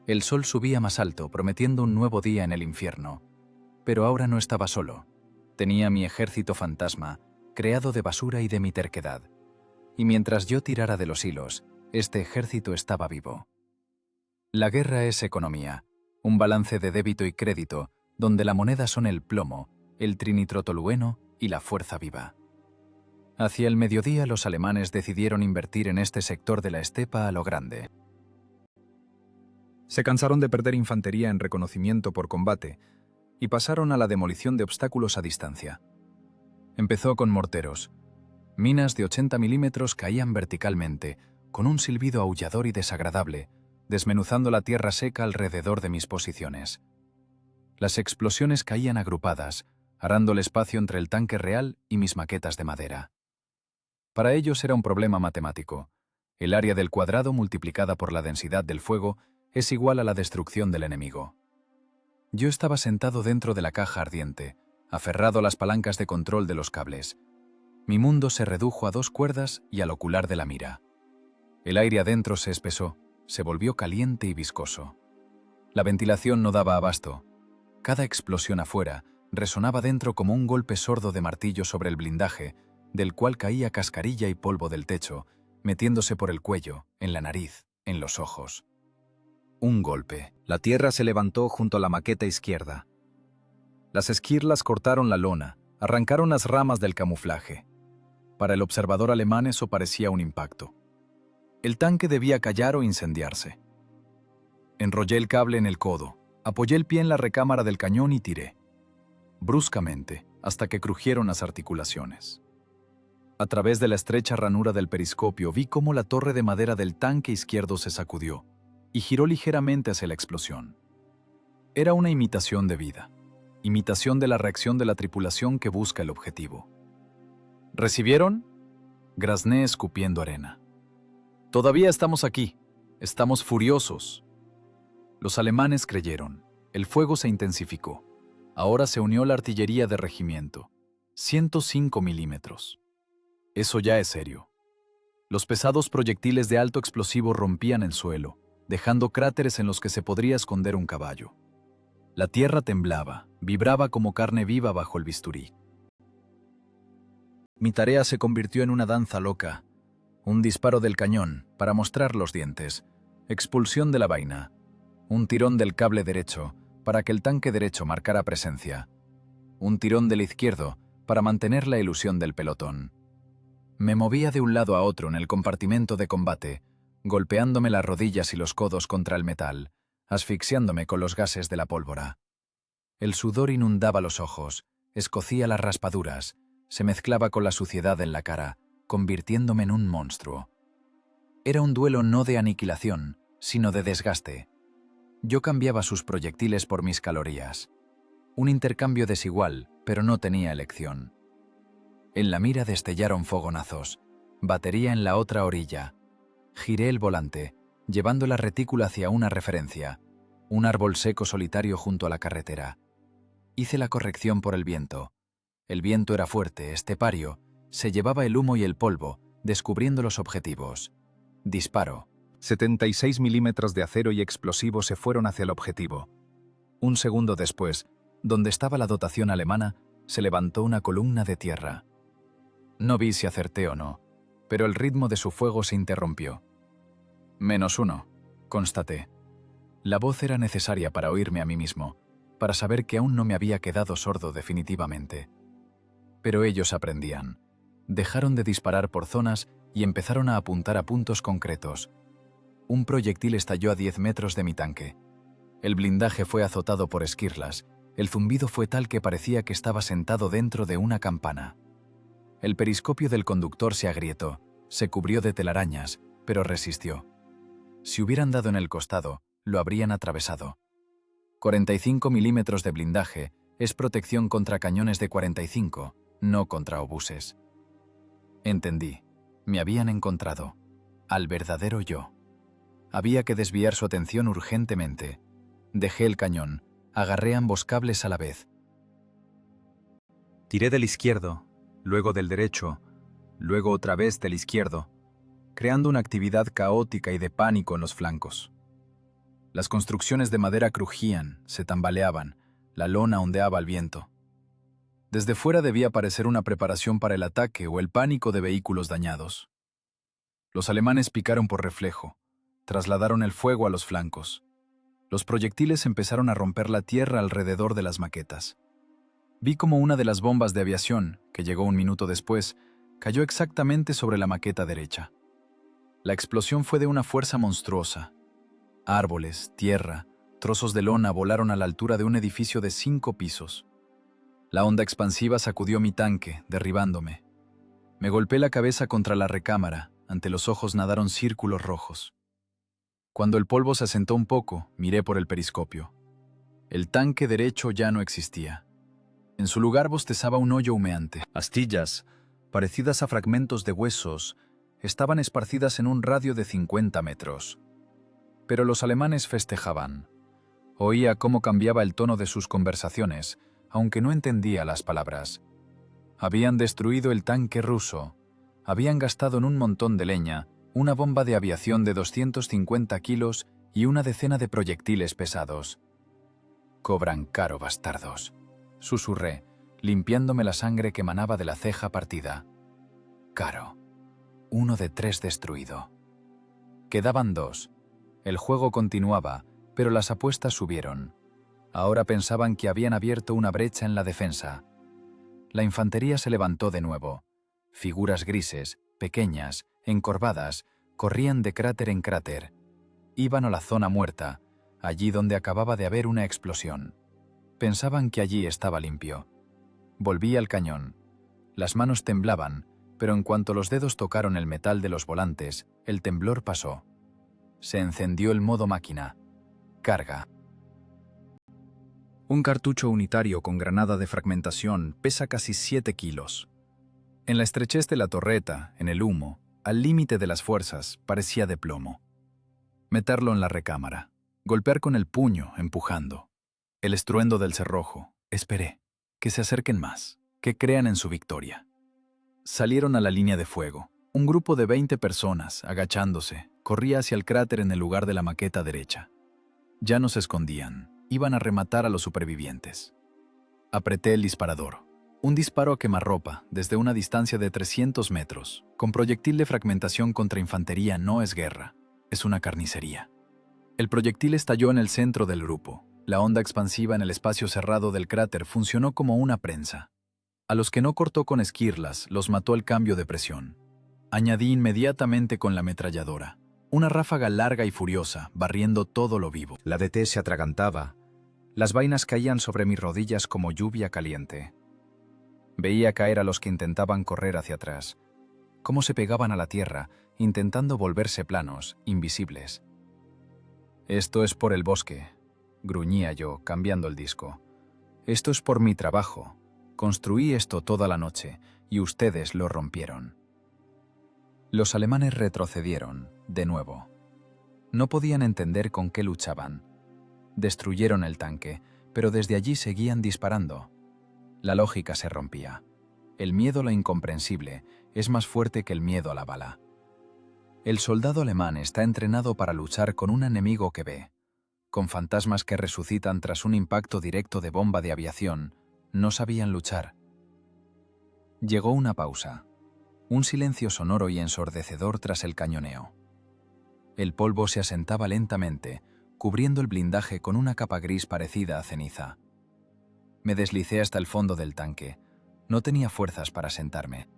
El sol subía más alto, prometiendo un nuevo día en el infierno. Pero ahora no estaba solo. Tenía mi ejército fantasma, creado de basura y de mi terquedad. Y mientras yo tirara de los hilos, este ejército estaba vivo. La guerra es economía, un balance de débito y crédito, donde la moneda son el plomo, el trinitrotolueno y la fuerza viva. Hacia el mediodía los alemanes decidieron invertir en este sector de la estepa a lo grande. Se cansaron de perder infantería en reconocimiento por combate y pasaron a la demolición de obstáculos a distancia. Empezó con morteros. Minas de 80 milímetros caían verticalmente, con un silbido aullador y desagradable, desmenuzando la tierra seca alrededor de mis posiciones. Las explosiones caían agrupadas, arando el espacio entre el tanque real y mis maquetas de madera. Para ellos era un problema matemático. El área del cuadrado multiplicada por la densidad del fuego es igual a la destrucción del enemigo. Yo estaba sentado dentro de la caja ardiente, aferrado a las palancas de control de los cables. Mi mundo se redujo a 2 cuerdas y al ocular de la mira. El aire adentro se espesó, se volvió caliente y viscoso. La ventilación no daba abasto. Cada explosión afuera resonaba dentro como un golpe sordo de martillo sobre el blindaje, del cual caía cascarilla y polvo del techo, metiéndose por el cuello, en la nariz, en los ojos. Un golpe. La tierra se levantó junto a la maqueta izquierda. Las esquirlas cortaron la lona, arrancaron las ramas del camuflaje. Para el observador alemán eso parecía un impacto. El tanque debía callar o incendiarse. Enrollé el cable en el codo, apoyé el pie en la recámara del cañón y tiré. Bruscamente, hasta que crujieron las articulaciones. A través de la estrecha ranura del periscopio vi cómo la torre de madera del tanque izquierdo se sacudió y giró ligeramente hacia la explosión. Era una imitación de vida, imitación de la reacción de la tripulación que busca el objetivo. ¿Recibieron? Grazné escupiendo arena. Todavía estamos aquí. Estamos furiosos. Los alemanes creyeron. El fuego se intensificó. Ahora se unió la artillería de regimiento. 105 milímetros. Eso ya es serio. Los pesados proyectiles de alto explosivo rompían el suelo, dejando cráteres en los que se podría esconder un caballo. La tierra temblaba, vibraba como carne viva bajo el bisturí. Mi tarea se convirtió en una danza loca. Un disparo del cañón para mostrar los dientes, expulsión de la vaina, un tirón del cable derecho para que el tanque derecho marcara presencia, un tirón del izquierdo para mantener la ilusión del pelotón. Me movía de un lado a otro en el compartimento de combate, golpeándome las rodillas y los codos contra el metal, asfixiándome con los gases de la pólvora. El sudor inundaba los ojos, escocía las raspaduras, se mezclaba con la suciedad en la cara, convirtiéndome en un monstruo. Era un duelo no de aniquilación, sino de desgaste. Yo cambiaba sus proyectiles por mis calorías. Un intercambio desigual, pero no tenía elección. En la mira destellaron fogonazos. Batería en la otra orilla. Giré el volante, llevando la retícula hacia una referencia, un árbol seco solitario junto a la carretera. Hice la corrección por el viento. El viento era fuerte, estepario, se llevaba el humo y el polvo, descubriendo los objetivos. Disparo. 76 milímetros de acero y explosivo se fueron hacia el objetivo. Un segundo después, donde estaba la dotación alemana, se levantó una columna de tierra. No vi si acerté o no, pero el ritmo de su fuego se interrumpió. -1, constaté. La voz era necesaria para oírme a mí mismo, para saber que aún no me había quedado sordo definitivamente. Pero ellos aprendían. Dejaron de disparar por zonas y empezaron a apuntar a puntos concretos. Un proyectil estalló a 10 metros de mi tanque. El blindaje fue azotado por esquirlas. El zumbido fue tal que parecía que estaba sentado dentro de una campana. El periscopio del conductor se agrietó, se cubrió de telarañas, pero resistió. Si hubieran dado en el costado, lo habrían atravesado. 45 milímetros de blindaje es protección contra cañones de 45, no contra obuses. Entendí. Me habían encontrado. Al verdadero yo. Había que desviar su atención urgentemente. Dejé el cañón, agarré ambos cables a la vez. Tiré del izquierdo, luego del derecho, luego otra vez del izquierdo, creando una actividad caótica y de pánico en los flancos. Las construcciones de madera crujían, se tambaleaban, la lona ondeaba al viento. Desde fuera debía parecer una preparación para el ataque o el pánico de vehículos dañados. Los alemanes picaron por reflejo, trasladaron el fuego a los flancos. Los proyectiles empezaron a romper la tierra alrededor de las maquetas. Vi como una de las bombas de aviación, que llegó un minuto después, cayó exactamente sobre la maqueta derecha. La explosión fue de una fuerza monstruosa. Árboles, tierra, trozos de lona volaron a la altura de un edificio de 5 pisos. La onda expansiva sacudió mi tanque, derribándome. Me golpeé la cabeza contra la recámara, ante los ojos nadaron círculos rojos. Cuando el polvo se asentó un poco, miré por el periscopio. El tanque derecho ya no existía. En su lugar bostezaba un hoyo humeante. Astillas, parecidas a fragmentos de huesos, estaban esparcidas en un radio de 50 metros. Pero los alemanes festejaban. Oía cómo cambiaba el tono de sus conversaciones, aunque no entendía las palabras. Habían destruido el tanque ruso. Habían gastado en un montón de leña, una bomba de aviación de 250 kilos y una decena de proyectiles pesados. «Cobran caro, bastardos», susurré, limpiándome la sangre que manaba de la ceja partida. Caro. 1 de 3 destruido. Quedaban 2. El juego continuaba, pero las apuestas subieron. Ahora pensaban que habían abierto una brecha en la defensa. La infantería se levantó de nuevo. Figuras grises, pequeñas, encorvadas, corrían de cráter en cráter. Iban a la zona muerta, allí donde acababa de haber una explosión. Pensaban que allí estaba limpio. Volví al cañón. Las manos temblaban, pero en cuanto los dedos tocaron el metal de los volantes, el temblor pasó. Se encendió el modo máquina. Carga. Un cartucho unitario con granada de fragmentación pesa casi 7 kilos. En la estrechez de la torreta, en el humo, al límite de las fuerzas, parecía de plomo. Meterlo en la recámara. Golpear con el puño, empujando. El estruendo del cerrojo. Esperé. Que se acerquen más. Que crean en su victoria. Salieron a la línea de fuego. Un grupo de 20 personas, agachándose, corría hacia el cráter en el lugar de la maqueta derecha. Ya no se escondían. Iban a rematar a los supervivientes. Apreté el disparador. Un disparo a quemarropa, desde una distancia de 300 metros, con proyectil de fragmentación contra infantería no es guerra, es una carnicería. El proyectil estalló en el centro del grupo. La onda expansiva en el espacio cerrado del cráter funcionó como una prensa. A los que no cortó con esquirlas, los mató el cambio de presión. Añadí inmediatamente con la ametralladora. Una ráfaga larga y furiosa, barriendo todo lo vivo. La DT se atragantaba. Las vainas caían sobre mis rodillas como lluvia caliente. Veía caer a los que intentaban correr hacia atrás, cómo se pegaban a la tierra, intentando volverse planos, invisibles. «Esto es por el bosque», gruñía yo, cambiando el disco. «Esto es por mi trabajo. Construí esto toda la noche, y ustedes lo rompieron». Los alemanes retrocedieron, de nuevo. No podían entender con qué luchaban. Destruyeron el tanque, pero desde allí seguían disparando. La lógica se rompía. El miedo a lo incomprensible es más fuerte que el miedo a la bala. El soldado alemán está entrenado para luchar con un enemigo que ve. Con fantasmas que resucitan tras un impacto directo de bomba de aviación, no sabían luchar. Llegó una pausa. Un silencio sonoro y ensordecedor tras el cañoneo. El polvo se asentaba lentamente, cubriendo el blindaje con una capa gris parecida a ceniza. Me deslicé hasta el fondo del tanque. No tenía fuerzas para sentarme.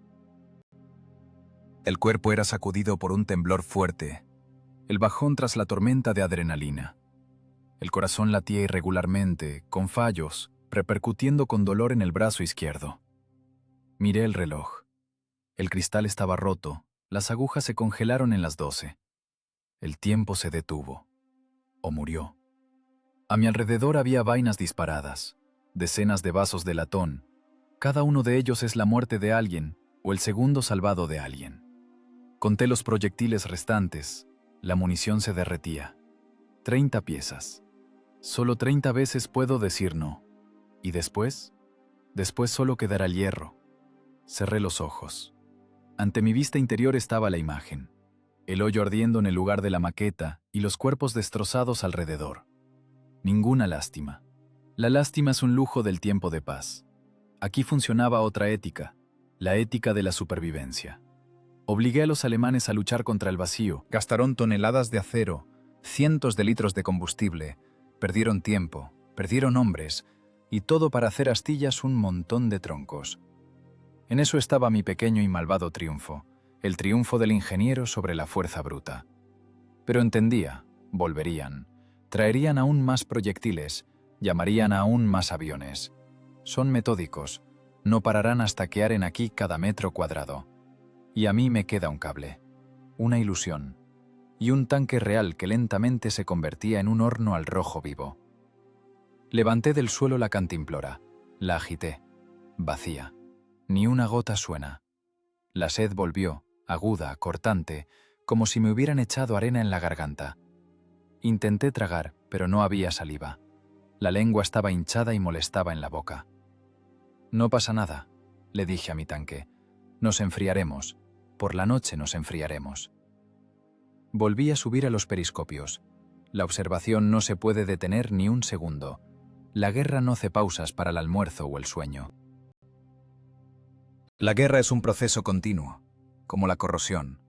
El cuerpo era sacudido por un temblor fuerte, el bajón tras la tormenta de adrenalina. El corazón latía irregularmente, con fallos, repercutiendo con dolor en el brazo izquierdo. Miré el reloj. El cristal estaba roto, las agujas se congelaron en las 12. El tiempo se detuvo. O murió. A mi alrededor había vainas disparadas, decenas de vasos de latón. Cada uno de ellos es la muerte de alguien o el segundo salvado de alguien. Conté los proyectiles restantes. La munición se derretía. 30 piezas. Solo 30 veces puedo decir no. ¿Y después? Después solo quedará el hierro. Cerré los ojos. Ante mi vista interior estaba la imagen. El hoyo ardiendo en el lugar de la maqueta y los cuerpos destrozados alrededor. Ninguna lástima. La lástima es un lujo del tiempo de paz. Aquí funcionaba otra ética, la ética de la supervivencia. Obligué a los alemanes a luchar contra el vacío. Gastaron toneladas de acero, cientos de litros de combustible, perdieron tiempo, perdieron hombres, y todo para hacer astillas un montón de troncos. En eso estaba mi pequeño y malvado triunfo, el triunfo del ingeniero sobre la fuerza bruta. Pero entendía, volverían, traerían aún más proyectiles, llamarían aún más aviones. Son metódicos, no pararán hasta que aren aquí cada metro cuadrado. Y a mí me queda un cable, una ilusión, y un tanque real que lentamente se convertía en un horno al rojo vivo. Levanté del suelo la cantimplora, la agité, vacía. Ni una gota suena. La sed volvió, aguda, cortante, como si me hubieran echado arena en la garganta. Intenté tragar, pero no había saliva. La lengua estaba hinchada y molestaba en la boca. «No pasa nada», le dije a mi tanque. «Nos enfriaremos. Por la noche nos enfriaremos». Volví a subir a los periscopios. La observación no se puede detener ni un segundo. La guerra no hace pausas para el almuerzo o el sueño. La guerra es un proceso continuo, como la corrosión.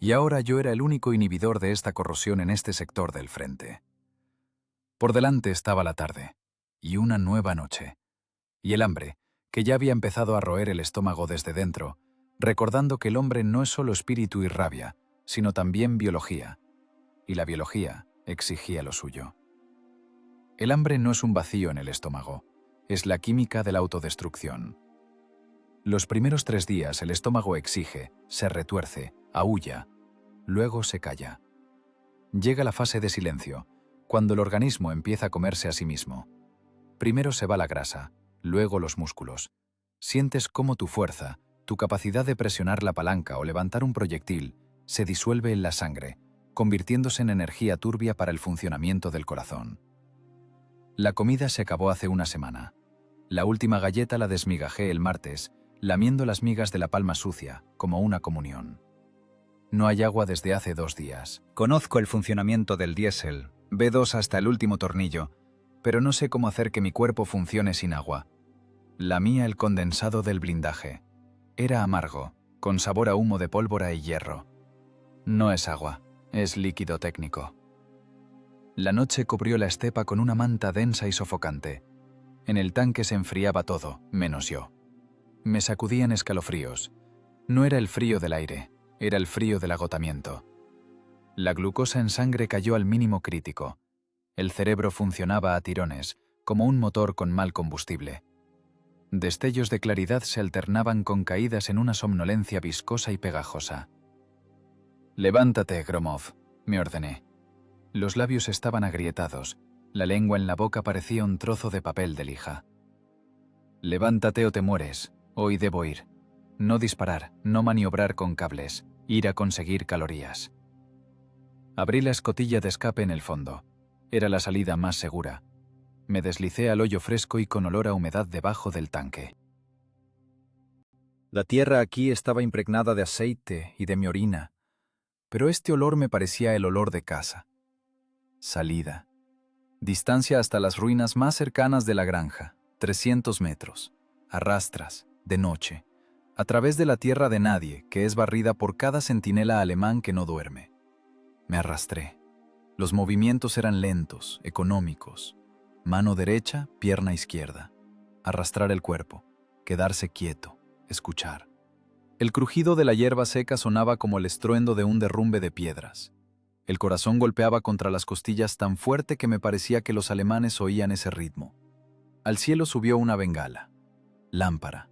Y ahora yo era el único inhibidor de esta corrosión en este sector del frente. Por delante estaba la tarde, y una nueva noche. Y el hambre, que ya había empezado a roer el estómago desde dentro, recordando que el hombre no es solo espíritu y rabia, sino también biología. Y la biología exigía lo suyo. El hambre no es un vacío en el estómago, es la química de la autodestrucción. Los primeros 3 días el estómago exige, se retuerce, aúlla, luego se calla. Llega la fase de silencio, cuando el organismo empieza a comerse a sí mismo. Primero se va la grasa, luego los músculos. Sientes cómo tu fuerza, tu capacidad de presionar la palanca o levantar un proyectil, se disuelve en la sangre, convirtiéndose en energía turbia para el funcionamiento del corazón. La comida se acabó hace una semana. La última galleta la desmigajé el martes, lamiendo las migas de la palma sucia, como una comunión. No hay agua desde hace 2 días. Conozco el funcionamiento del diésel, B2 hasta el último tornillo, pero no sé cómo hacer que mi cuerpo funcione sin agua. Lamía el condensado del blindaje. Era amargo, con sabor a humo de pólvora y hierro. No es agua, es líquido técnico. La noche cubrió la estepa con una manta densa y sofocante. En el tanque se enfriaba todo, menos yo. Me sacudían escalofríos. No era el frío del aire, era el frío del agotamiento. La glucosa en sangre cayó al mínimo crítico. El cerebro funcionaba a tirones, como un motor con mal combustible. Destellos de claridad se alternaban con caídas en una somnolencia viscosa y pegajosa. «Levántate, Gromov», me ordené. Los labios estaban agrietados, la lengua en la boca parecía un trozo de papel de lija. «Levántate o te mueres, hoy debo ir. No disparar, no maniobrar con cables, ir a conseguir calorías». Abrí la escotilla de escape en el fondo. Era la salida más segura. Me deslicé al hoyo fresco y con olor a humedad debajo del tanque. La tierra aquí estaba impregnada de aceite y de mi orina, pero este olor me parecía el olor de casa. Salida. Distancia hasta las ruinas más cercanas de la granja, 300 metros. Arrastras, de noche, a través de la tierra de nadie, que es barrida por cada centinela alemán que no duerme. Me arrastré. Los movimientos eran lentos, económicos. Mano derecha, pierna izquierda. Arrastrar el cuerpo, quedarse quieto, escuchar. El crujido de la hierba seca sonaba como el estruendo de un derrumbe de piedras. El corazón golpeaba contra las costillas tan fuerte que me parecía que los alemanes oían ese ritmo. Al cielo subió una bengala. Lámpara.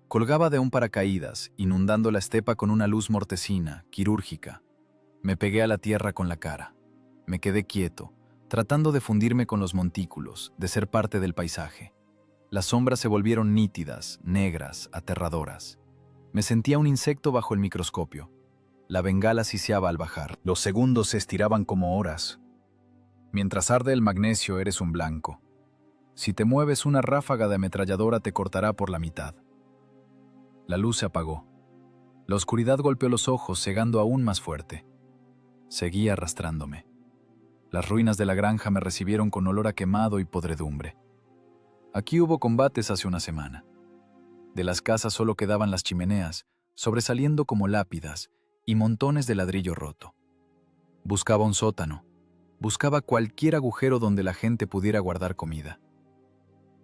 Colgaba de un paracaídas, inundando la estepa con una luz mortecina, quirúrgica. Me pegué a la tierra con la cara. Me quedé quieto, tratando de fundirme con los montículos, de ser parte del paisaje. Las sombras se volvieron nítidas, negras, aterradoras. Me sentía un insecto bajo el microscopio. La bengala siseaba al bajar. Los segundos se estiraban como horas. Mientras arde el magnesio eres un blanco. Si te mueves una ráfaga de ametralladora te cortará por la mitad. La luz se apagó. La oscuridad golpeó los ojos, cegando aún más fuerte. Seguí arrastrándome. Las ruinas de la granja me recibieron con olor a quemado y podredumbre. Aquí hubo combates hace una semana. De las casas solo quedaban las chimeneas, sobresaliendo como lápidas, y montones de ladrillo roto. Buscaba un sótano. Buscaba cualquier agujero donde la gente pudiera guardar comida.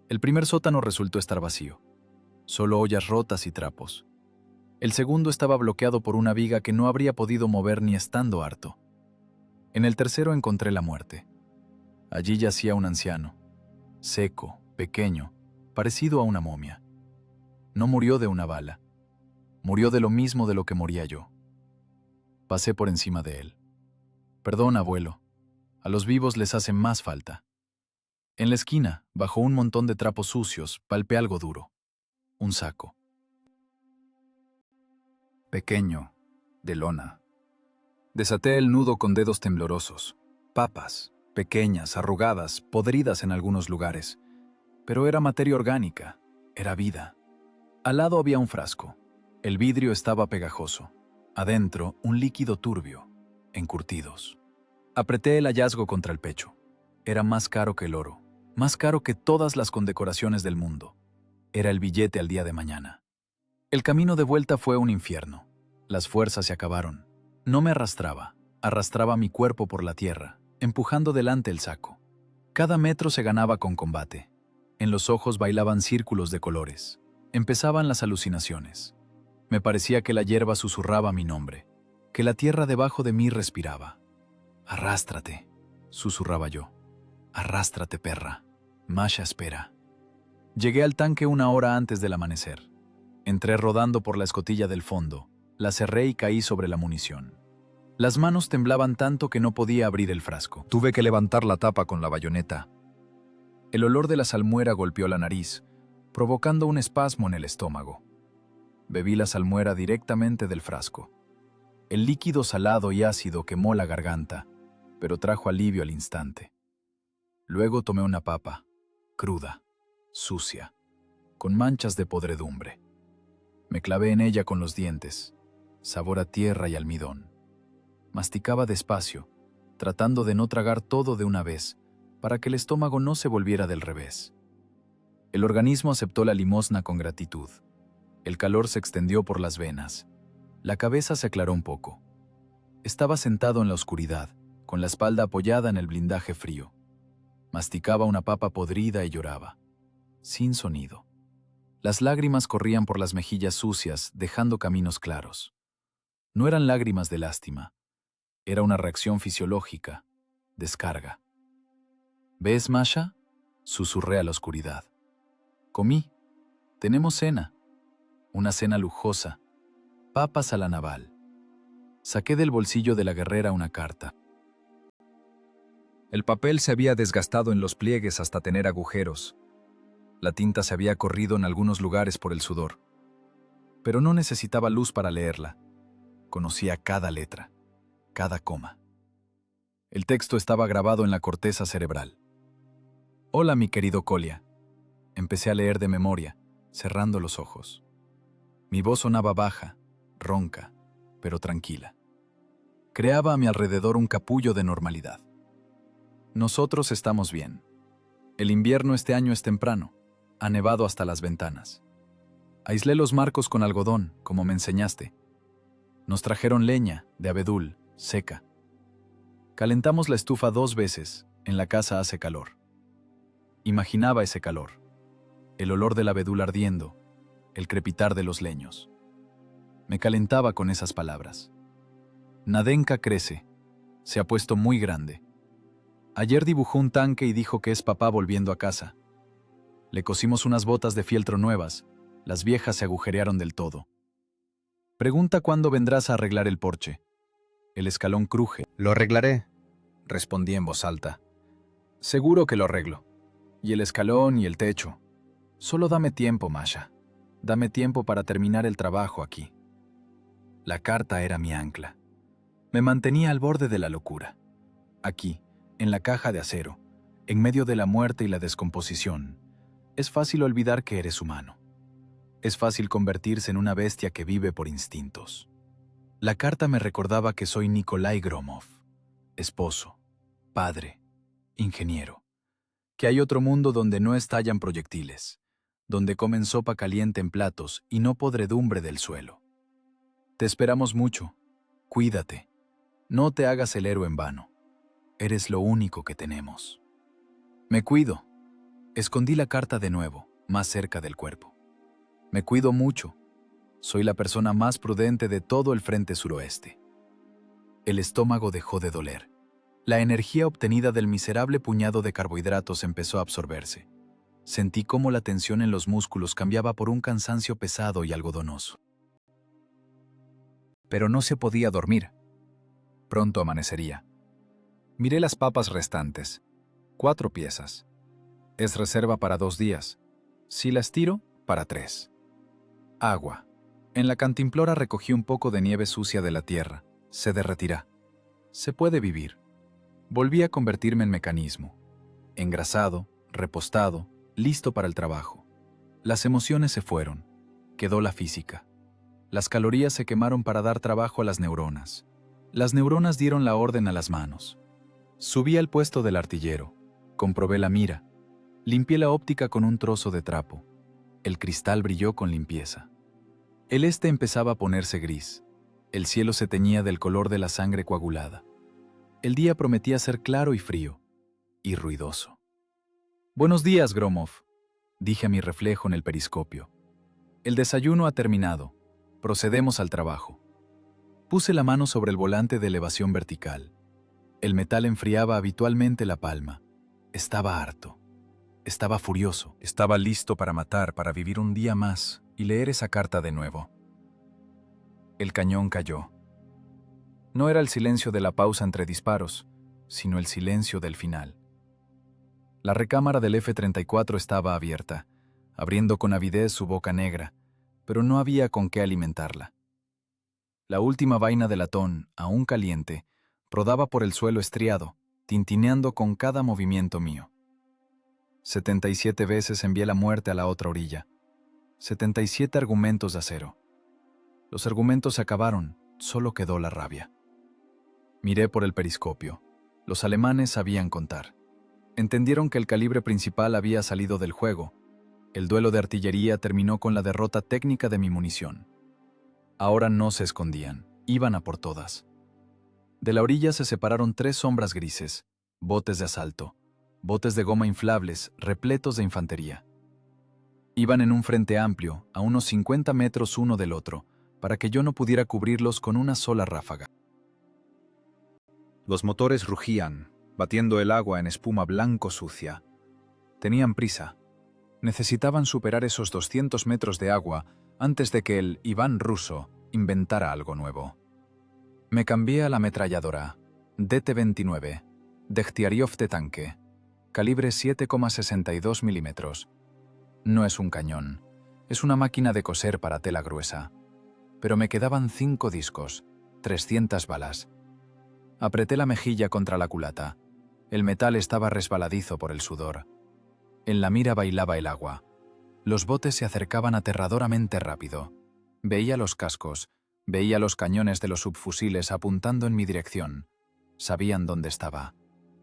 El primer sótano resultó estar vacío. Solo ollas rotas y trapos. El segundo estaba bloqueado por una viga que no habría podido mover ni estando harto. En el tercero encontré la muerte. Allí yacía un anciano, seco, pequeño, parecido a una momia. No murió de una bala. Murió de lo mismo de lo que moría yo. Pasé por encima de él. Perdón, abuelo. A los vivos les hace más falta. En la esquina, bajo un montón de trapos sucios, palpé algo duro. Un saco. Pequeño, de lona. Desaté el nudo con dedos temblorosos. Papas, pequeñas, arrugadas, podridas en algunos lugares. Pero era materia orgánica, era vida. Al lado había un frasco. El vidrio estaba pegajoso. Adentro, un líquido turbio, encurtidos. Apreté el hallazgo contra el pecho. Era más caro que el oro, más caro que todas las condecoraciones del mundo. Era el billete al día de mañana. El camino de vuelta fue un infierno. Las fuerzas se acabaron. No me arrastraba mi cuerpo por la tierra, empujando delante el saco. Cada metro se ganaba con combate. En los ojos bailaban círculos de colores. Empezaban las alucinaciones. Me parecía que la hierba susurraba mi nombre, que la tierra debajo de mí respiraba. «Arrástrate», susurraba yo. «Arrástrate, perra. Masha espera». Llegué al tanque 1 hora antes del amanecer. Entré rodando por la escotilla del fondo, la cerré y caí sobre la munición. Las manos temblaban tanto que no podía abrir el frasco. Tuve que levantar la tapa con la bayoneta. El olor de la salmuera golpeó la nariz, provocando un espasmo en el estómago. Bebí la salmuera directamente del frasco. El líquido salado y ácido quemó la garganta, pero trajo alivio al instante. Luego tomé una papa, cruda, sucia, con manchas de podredumbre. Me clavé en ella con los dientes, sabor a tierra y almidón. Masticaba despacio, tratando de no tragar todo de una vez, para que el estómago no se volviera del revés. El organismo aceptó la limosna con gratitud. El calor se extendió por las venas. La cabeza se aclaró un poco. Estaba sentado en la oscuridad, con la espalda apoyada en el blindaje frío. Masticaba una papa podrida y lloraba, sin sonido. Las lágrimas corrían por las mejillas sucias, dejando caminos claros. No eran lágrimas de lástima. Era una reacción fisiológica, descarga. ¿Ves, Masha?, susurré a la oscuridad. Comí. Tenemos cena. Una cena lujosa. Papas a la naval. Saqué del bolsillo de la guerrera una carta. El papel se había desgastado en los pliegues hasta tener agujeros. La tinta se había corrido en algunos lugares por el sudor. Pero no necesitaba luz para leerla. Conocía cada letra, cada coma. El texto estaba grabado en la corteza cerebral. Hola, mi querido Colia. Empecé a leer de memoria, cerrando los ojos. Mi voz sonaba baja, ronca, pero tranquila. Creaba a mi alrededor un capullo de normalidad. Nosotros estamos bien. El invierno este año es temprano. Ha nevado hasta las ventanas. Aislé los marcos con algodón, como me enseñaste. Nos trajeron leña, de abedul, seca. Calentamos la estufa 2 veces. En la casa hace calor. Imaginaba ese calor. El olor del abedul ardiendo, el crepitar de los leños. Me calentaba con esas palabras. Nadenka crece. Se ha puesto muy grande. Ayer dibujó un tanque y dijo que es papá volviendo a casa. Le cosimos unas botas de fieltro nuevas. Las viejas se agujerearon del todo. Pregunta cuándo vendrás a arreglar el porche. El escalón cruje. Lo arreglaré, Respondí en voz alta. Seguro que lo arreglo. Y el escalón y el techo. Solo dame tiempo, Masha. Dame tiempo para terminar el trabajo aquí. La carta era mi ancla. Me mantenía al borde de la locura. Aquí, en la caja de acero, en medio de la muerte y la descomposición, es fácil olvidar que eres humano. Es fácil convertirse en una bestia que vive por instintos. La carta me recordaba que soy Nikolai Gromov, esposo, padre, ingeniero. Que hay otro mundo donde no estallan proyectiles, donde comen sopa caliente en platos y no podredumbre del suelo. Te esperamos mucho. Cuídate. No te hagas el héroe en vano. Eres lo único que tenemos. Me cuido. Escondí la carta de nuevo, más cerca del cuerpo. Me cuido mucho. Soy la persona más prudente de todo el frente suroeste. El estómago dejó de doler. La energía obtenida del miserable puñado de carbohidratos empezó a absorberse. Sentí cómo la tensión en los músculos cambiaba por un cansancio pesado y algodonoso. Pero no se podía dormir. Pronto amanecería. Miré las papas restantes. 4 piezas. Es reserva para 2 días. Si las tiro, para 3. Agua. En la cantimplora recogí un poco de nieve sucia de la tierra. Se derretirá. Se puede vivir. Volví a convertirme en mecanismo. Engrasado, repostado, listo para el trabajo. Las emociones se fueron. Quedó la física. Las calorías se quemaron para dar trabajo a las neuronas. Las neuronas dieron la orden a las manos. Subí al puesto del artillero. Comprobé la mira. Limpié la óptica con un trozo de trapo. El cristal brilló con limpieza. El este empezaba a ponerse gris. El cielo se teñía del color de la sangre coagulada. El día prometía ser claro y frío, y ruidoso. «Buenos días, Gromov», dije a mi reflejo en el periscopio. «El desayuno ha terminado. Procedemos al trabajo». Puse la mano sobre el volante de elevación vertical. El metal enfriaba habitualmente la palma. Estaba harto. Estaba furioso. Estaba listo para matar, para vivir un día más y leer esa carta de nuevo. El cañón cayó. No era el silencio de la pausa entre disparos, sino el silencio del final. La recámara del F-34 estaba abierta, abriendo con avidez su boca negra, pero no había con qué alimentarla. La última vaina de latón, aún caliente, rodaba por el suelo estriado, tintineando con cada movimiento mío. 77 veces envié la muerte a la otra orilla. 77 argumentos de acero. Los argumentos se acabaron, solo quedó la rabia. Miré por el periscopio. Los alemanes sabían contar. Entendieron que el calibre principal había salido del juego. El duelo de artillería terminó con la derrota técnica de mi munición. Ahora no se escondían, iban a por todas. De la orilla se separaron 3 sombras grises, botes de asalto, botes de goma inflables, repletos de infantería. Iban en un frente amplio, a unos 50 metros uno del otro, para que yo no pudiera cubrirlos con una sola ráfaga. Los motores rugían, batiendo el agua en espuma blanco sucia. Tenían prisa. Necesitaban superar esos 200 metros de agua antes de que el Iván ruso inventara algo nuevo. Me cambié a la ametralladora DT-29, Degtyaryov de tanque, calibre 7,62 milímetros. No es un cañón, es una máquina de coser para tela gruesa. Pero me quedaban 5 discos, 300 balas. Apreté la mejilla contra la culata. El metal estaba resbaladizo por el sudor. En la mira bailaba el agua. Los botes se acercaban aterradoramente rápido. Veía los cascos, veía los cañones de los subfusiles apuntando en mi dirección. Sabían dónde estaba.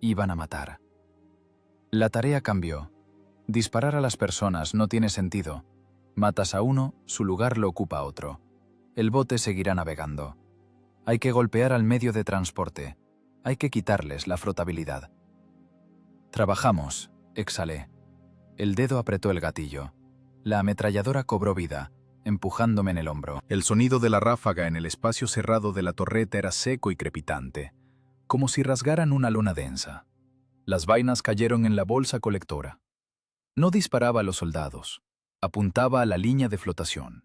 Iban a matar. La tarea cambió. Disparar a las personas no tiene sentido. Matas a uno, su lugar lo ocupa otro. El bote seguirá navegando. Hay que golpear al medio de transporte. Hay que quitarles la flotabilidad. Trabajamos, exhalé. El dedo apretó el gatillo. La ametralladora cobró vida, empujándome en el hombro. El sonido de la ráfaga en el espacio cerrado de la torreta era seco y crepitante, como si rasgaran una lona densa. Las vainas cayeron en la bolsa colectora. No disparaba a los soldados. Apuntaba a la línea de flotación.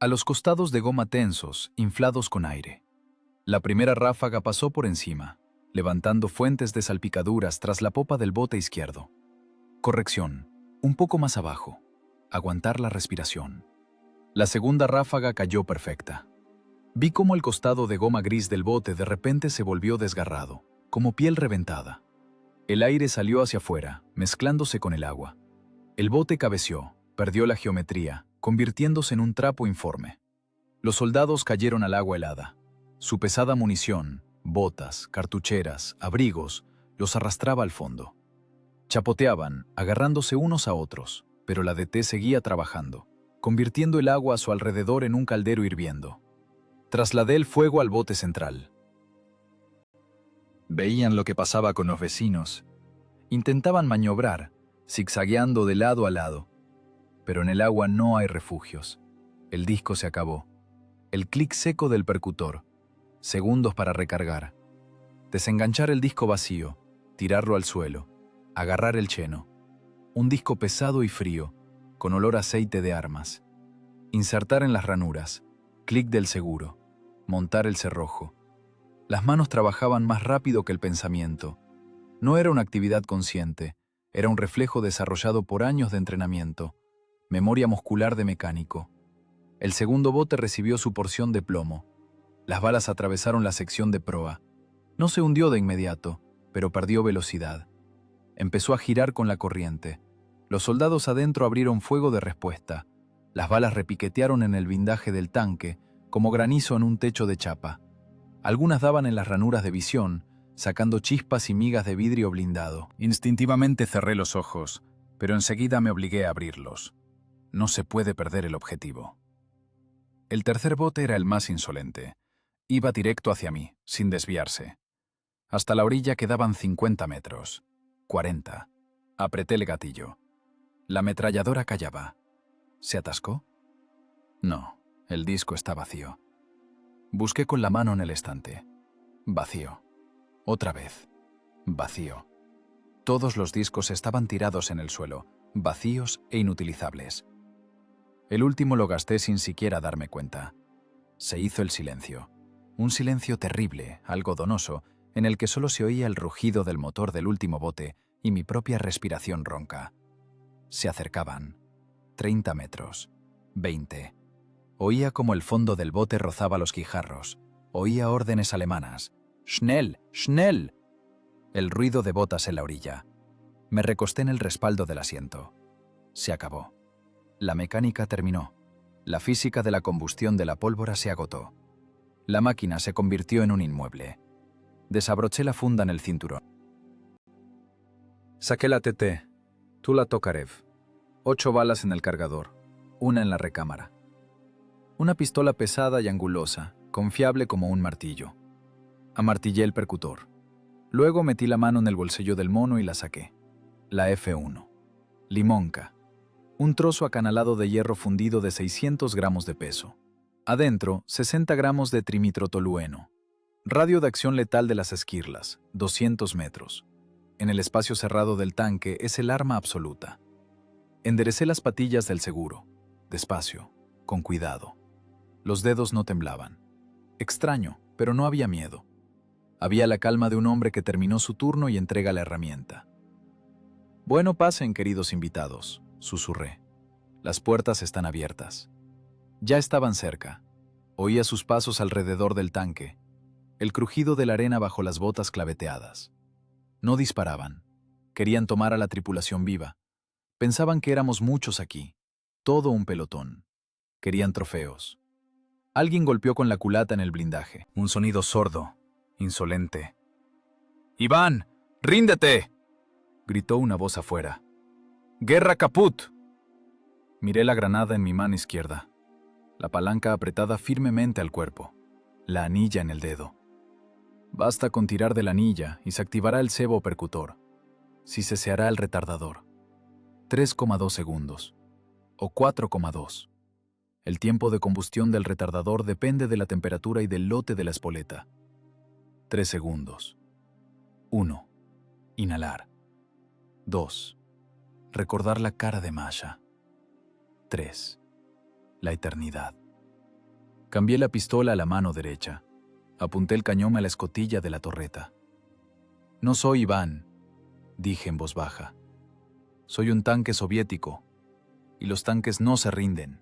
A los costados de goma tensos, inflados con aire. La primera ráfaga pasó por encima, levantando fuentes de salpicaduras tras la popa del bote izquierdo. Corrección, un poco más abajo. Aguantar la respiración. La segunda ráfaga cayó perfecta. Vi cómo el costado de goma gris del bote de repente se volvió desgarrado, como piel reventada. El aire salió hacia afuera, mezclándose con el agua. El bote cabeció, perdió la geometría, convirtiéndose en un trapo informe. Los soldados cayeron al agua helada. Su pesada munición, botas, cartucheras, abrigos, los arrastraba al fondo. Chapoteaban, agarrándose unos a otros, pero la DT seguía trabajando, convirtiendo el agua a su alrededor en un caldero hirviendo. Trasladé el fuego al bote central. Veían lo que pasaba con los vecinos. Intentaban maniobrar, zigzagueando de lado a lado. Pero en el agua no hay refugios. El disco se acabó. El clic seco del percutor. Segundos para recargar. Desenganchar el disco vacío, tirarlo al suelo, agarrar el cheno. Un disco pesado y frío, con olor a aceite de armas. Insertar en las ranuras, clic del seguro, montar el cerrojo. Las manos trabajaban más rápido que el pensamiento. No era una actividad consciente, era un reflejo desarrollado por años de entrenamiento, memoria muscular de mecánico. El segundo bote recibió su porción de plomo. Las balas atravesaron la sección de proa. No se hundió de inmediato, pero perdió velocidad. Empezó a girar con la corriente. Los soldados adentro abrieron fuego de respuesta. Las balas repiquetearon en el blindaje del tanque, como granizo en un techo de chapa. Algunas daban en las ranuras de visión, sacando chispas y migas de vidrio blindado. Instintivamente cerré los ojos, pero enseguida me obligué a abrirlos. No se puede perder el objetivo. El tercer bote era el más insolente. Iba directo hacia mí, sin desviarse. Hasta la orilla quedaban 50 metros. 40. Apreté el gatillo. La ametralladora callaba. ¿Se atascó? No, el disco está vacío. Busqué con la mano en el estante. Vacío. Otra vez. Vacío. Todos los discos estaban tirados en el suelo, vacíos e inutilizables. El último lo gasté sin siquiera darme cuenta. Se hizo el silencio. Un silencio terrible, algodonoso, en el que solo se oía el rugido del motor del último bote y mi propia respiración ronca. Se acercaban. 30 metros. 20. Oía como el fondo del bote rozaba los guijarros. Oía órdenes alemanas. ¡Schnell! ¡Schnell! El ruido de botas en la orilla. Me recosté en el respaldo del asiento. Se acabó. La mecánica terminó. La física de la combustión de la pólvora se agotó. La máquina se convirtió en un inmueble. Desabroché la funda en el cinturón. Saqué la TT. Tula Tokarev. 8 balas en el cargador. 1 en la recámara. Una pistola pesada y angulosa, confiable como un martillo. Amartillé el percutor. Luego metí la mano en el bolsillo del mono y la saqué. La F1. Limonca. Un trozo acanalado de hierro fundido de 600 gramos de peso. Adentro, 60 gramos de trimitrotolueno. Radio de acción letal de las esquirlas, 200 metros. En el espacio cerrado del tanque es el arma absoluta. Enderecé las patillas del seguro. Despacio, con cuidado. Los dedos no temblaban. Extraño, pero no había miedo. Había la calma de un hombre que terminó su turno y entrega la herramienta. «Bueno, pasen, queridos invitados», susurré. «Las puertas están abiertas». Ya estaban cerca. Oía sus pasos alrededor del tanque, el crujido de la arena bajo las botas claveteadas. No disparaban. Querían tomar a la tripulación viva. Pensaban que éramos muchos aquí, todo un pelotón. Querían trofeos. Alguien golpeó con la culata en el blindaje. Un sonido sordo, insolente. «¡Iván, ríndete!», gritó una voz afuera. «¡Guerra caput!». Miré la granada en mi mano izquierda. La palanca apretada firmemente al cuerpo. La anilla en el dedo. Basta con tirar de la anilla y se activará el cebo percutor. Si ceseará el retardador. 3,2 segundos. O 4,2. El tiempo de combustión del retardador depende de la temperatura y del lote de la espoleta. 3 segundos. 1. Inhalar. 2. Recordar la cara de Masha. 3. La eternidad. Cambié la pistola a la mano derecha. Apunté el cañón a la escotilla de la torreta. «No soy Iván», dije en voz baja. «Soy un tanque soviético, y los tanques no se rinden».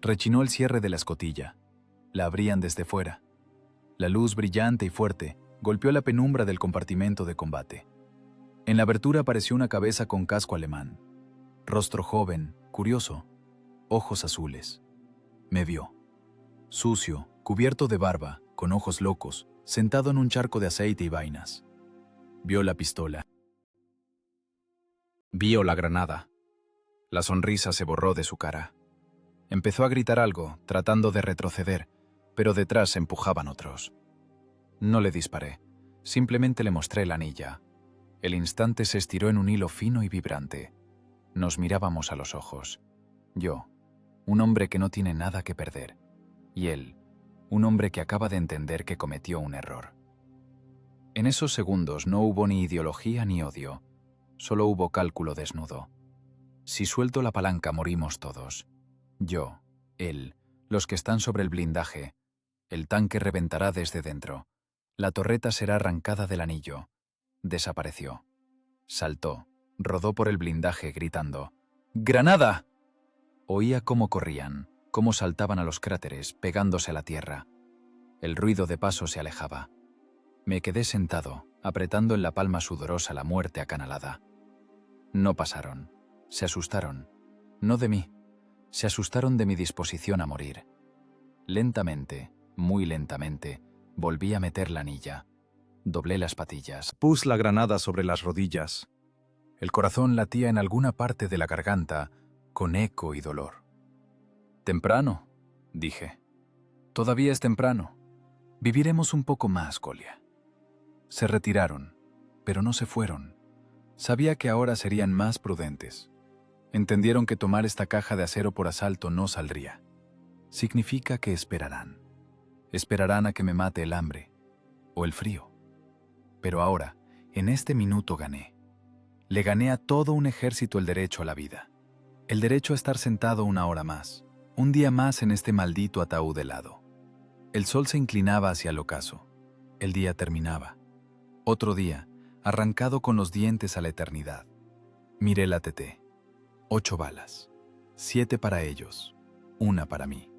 Rechinó el cierre de la escotilla. La abrían desde fuera. La luz brillante y fuerte golpeó la penumbra del compartimento de combate. En la abertura apareció una cabeza con casco alemán. Rostro joven, curioso, ojos azules. Me vio. Sucio, cubierto de barba, con ojos locos, sentado en un charco de aceite y vainas. Vio la pistola. Vio la granada. La sonrisa se borró de su cara. Empezó a gritar algo, tratando de retroceder, pero detrás se empujaban otros. No le disparé, simplemente le mostré la anilla. El instante se estiró en un hilo fino y vibrante. Nos mirábamos a los ojos. Yo, un hombre que no tiene nada que perder, y él, un hombre que acaba de entender que cometió un error. En esos segundos no hubo ni ideología ni odio, solo hubo cálculo desnudo. Si suelto la palanca morimos todos. Yo, él, los que están sobre el blindaje. El tanque reventará desde dentro. La torreta será arrancada del anillo. Desapareció. Saltó, rodó por el blindaje gritando: «¡Granada!». Oía cómo corrían, cómo saltaban a los cráteres, pegándose a la tierra. El ruido de pasos se alejaba. Me quedé sentado, apretando en la palma sudorosa la muerte acanalada. No pasaron. Se asustaron. No de mí. Se asustaron de mi disposición a morir. Lentamente, muy lentamente, volví a meter la anilla. Doblé las patillas. Puse la granada sobre las rodillas. El corazón latía en alguna parte de la garganta, con eco y dolor. «Temprano», dije. «Todavía es temprano. Viviremos un poco más, Kolya». Se retiraron, pero no se fueron. Sabía que ahora serían más prudentes. Entendieron que tomar esta caja de acero por asalto no saldría. Significa que esperarán. Esperarán a que me mate el hambre o el frío. Pero ahora, En este minuto gané. Le gané a todo un ejército el derecho a la vida. El derecho a estar sentado una hora más, un día más en este maldito ataúd helado. El sol se inclinaba hacia el ocaso. El día terminaba. Otro día, arrancado con los dientes a la eternidad. Miré la TT. 8 balas. 7 para ellos. 1 para mí.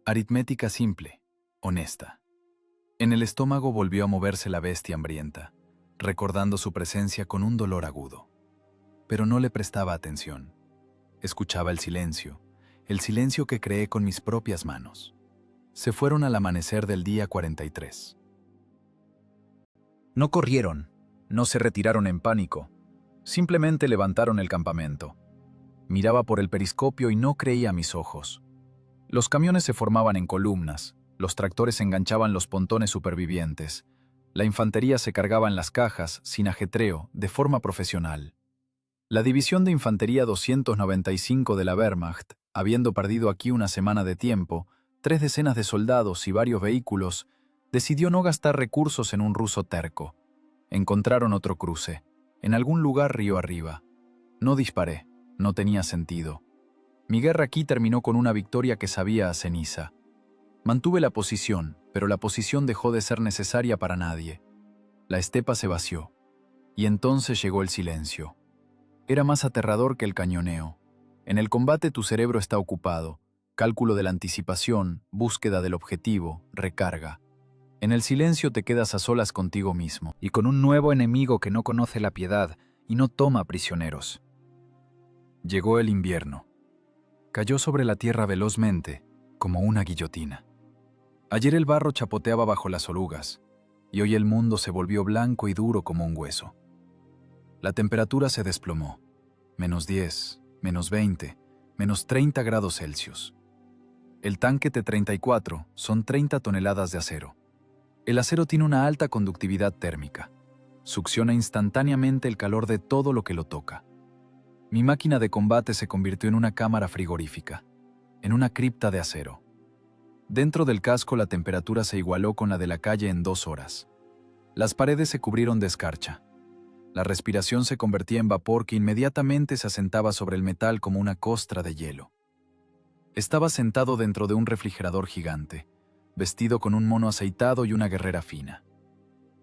Aritmética simple, honesta. En el estómago volvió a moverse la bestia hambrienta, recordando su presencia con un dolor agudo. Pero no le prestaba atención. Escuchaba el silencio que creé con mis propias manos. Se fueron al amanecer del día 43. No corrieron, no se retiraron en pánico, simplemente levantaron el campamento. Miraba por el periscopio y no creía a mis ojos. Los camiones se formaban en columnas, los tractores enganchaban los pontones supervivientes, la infantería se cargaba en las cajas, sin ajetreo, de forma profesional. La División de Infantería 295 de la Wehrmacht, habiendo perdido aquí una semana de tiempo, 3 decenas de soldados y varios vehículos, decidió no gastar recursos en un ruso terco. Encontraron otro cruce, en algún lugar río arriba. No disparé, no tenía sentido. Mi guerra aquí terminó con una victoria que sabía a ceniza. Mantuve la posición, pero la posición dejó de ser necesaria para nadie. La estepa se vació, y entonces llegó el silencio. Era más aterrador que el cañoneo. En el combate tu cerebro está ocupado, cálculo de la anticipación, búsqueda del objetivo, recarga. En el silencio te quedas a solas contigo mismo, y con un nuevo enemigo que no conoce la piedad y no toma prisioneros. Llegó el invierno. Cayó sobre la tierra velozmente, como una guillotina. Ayer el barro chapoteaba bajo las orugas, y hoy el mundo se volvió blanco y duro como un hueso. La temperatura se desplomó. -10, -20, -30 grados Celsius. El tanque T-34 son 30 toneladas de acero. El acero tiene una alta conductividad térmica. Succiona instantáneamente el calor de todo lo que lo toca. Mi máquina de combate se convirtió en una cámara frigorífica, en una cripta de acero. Dentro del casco la temperatura se igualó con la de la calle en 2 horas. Las paredes se cubrieron de escarcha. La respiración se convertía en vapor que inmediatamente se asentaba sobre el metal como una costra de hielo. Estaba sentado dentro de un refrigerador gigante, vestido con un mono aceitado y una guerrera fina.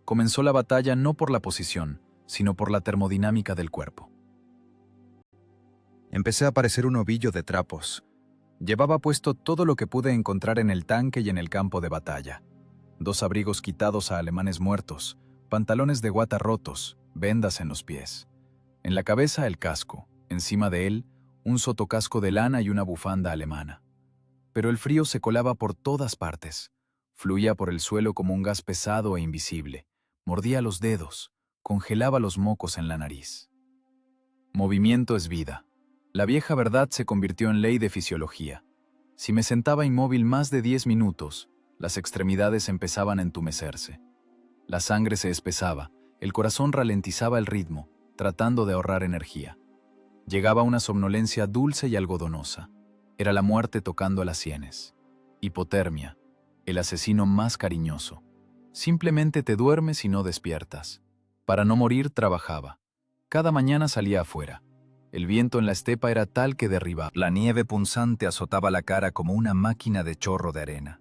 Comenzó la batalla no por la posición, sino por la termodinámica del cuerpo. Empecé a parecer un ovillo de trapos. Llevaba puesto todo lo que pude encontrar en el tanque y en el campo de batalla. 2 abrigos quitados a alemanes muertos, pantalones de guata rotos, vendas en los pies. En la cabeza el casco, encima de él un sotocasco de lana y una bufanda alemana. Pero el frío se colaba por todas partes. Fluía por el suelo como un gas pesado e invisible. Mordía los dedos, congelaba los mocos en la nariz. Movimiento es vida. La vieja verdad se convirtió en ley de fisiología. Si me sentaba inmóvil más de 10 minutos, las extremidades empezaban a entumecerse. La sangre se espesaba, el corazón ralentizaba el ritmo, tratando de ahorrar energía. Llegaba una somnolencia dulce y algodonosa. Era la muerte tocando a las sienes. Hipotermia, el asesino más cariñoso. Simplemente te duermes y no despiertas. Para no morir trabajaba. Cada mañana salía afuera. El viento en la estepa era tal que derribaba. La nieve punzante azotaba la cara como una máquina de chorro de arena.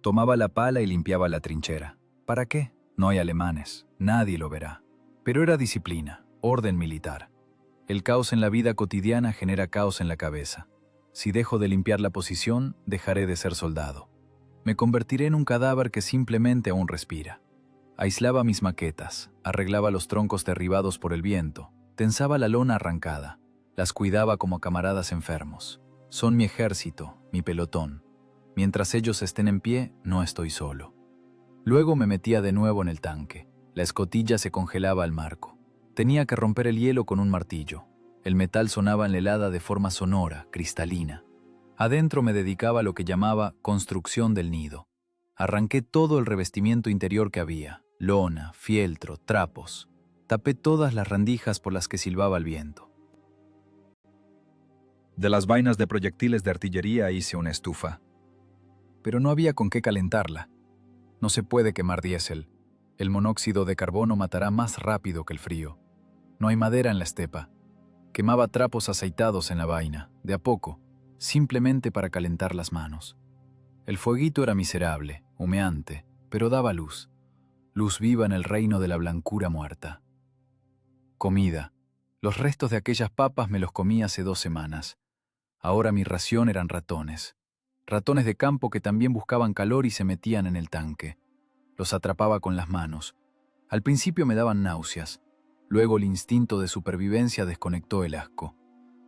Tomaba la pala y limpiaba la trinchera. ¿Para qué? No hay alemanes, nadie lo verá. Pero era disciplina, orden militar. El caos en la vida cotidiana genera caos en la cabeza. Si dejo de limpiar la posición, dejaré de ser soldado. Me convertiré en un cadáver que simplemente aún respira. Aislaba mis maquetas, arreglaba los troncos derribados por el viento, tensaba la lona arrancada, las cuidaba como camaradas enfermos. Son mi ejército, mi pelotón. Mientras ellos estén en pie, no estoy solo. Luego me metía de nuevo en el tanque. La escotilla se congelaba al marco. Tenía que romper el hielo con un martillo. El metal sonaba en la helada de forma sonora, cristalina. Adentro me dedicaba a lo que llamaba construcción del nido. Arranqué todo el revestimiento interior que había, lona, fieltro, trapos. Tapé todas las rendijas por las que silbaba el viento. De las vainas de proyectiles de artillería hice una estufa. Pero no había con qué calentarla. No se puede quemar diésel. El monóxido de carbono matará más rápido que el frío. No hay madera en la estepa. Quemaba trapos aceitados en la vaina, de a poco, simplemente para calentar las manos. El fueguito era miserable, humeante, pero daba luz. Luz viva en el reino de la blancura muerta. Comida. Los restos de aquellas papas me los comí hace 2 semanas. Ahora mi ración eran ratones. Ratones de campo que también buscaban calor y se metían en el tanque. Los atrapaba con las manos. Al principio me daban náuseas. Luego el instinto de supervivencia desconectó el asco.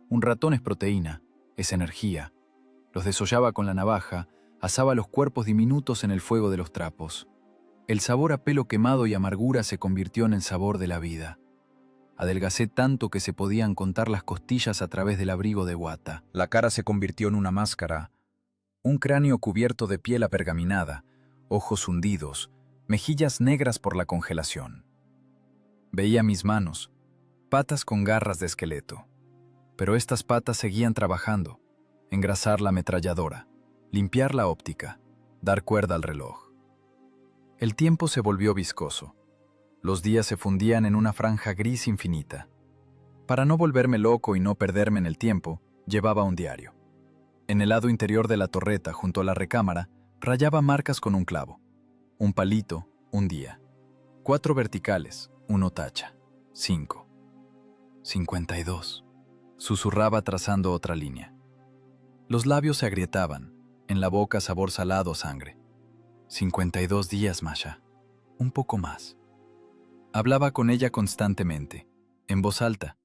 Un ratón es proteína, es energía. Los desollaba con la navaja, asaba los cuerpos diminutos en el fuego de los trapos. El sabor a pelo quemado y amargura se convirtió en el sabor de la vida. Adelgacé tanto que se podían contar las costillas a través del abrigo de guata. La cara se convirtió en una máscara. Un cráneo cubierto de piel apergaminada, ojos hundidos, mejillas negras por la congelación. Veía mis manos, patas con garras de esqueleto. Pero estas patas seguían trabajando. Engrasar la ametralladora, limpiar la óptica, dar cuerda al reloj. El tiempo se volvió viscoso. Los días se fundían en una franja gris infinita. Para no volverme loco y no perderme en el tiempo, llevaba un diario. En el lado interior de la torreta, junto a la recámara, rayaba marcas con un clavo. Un palito, un día. 4 verticales, 1 tacha. 5. 52. Susurraba trazando otra línea. Los labios se agrietaban, en la boca sabor salado sangre. 52 días, Masha. Un poco más. Hablaba con ella constantemente, en voz alta.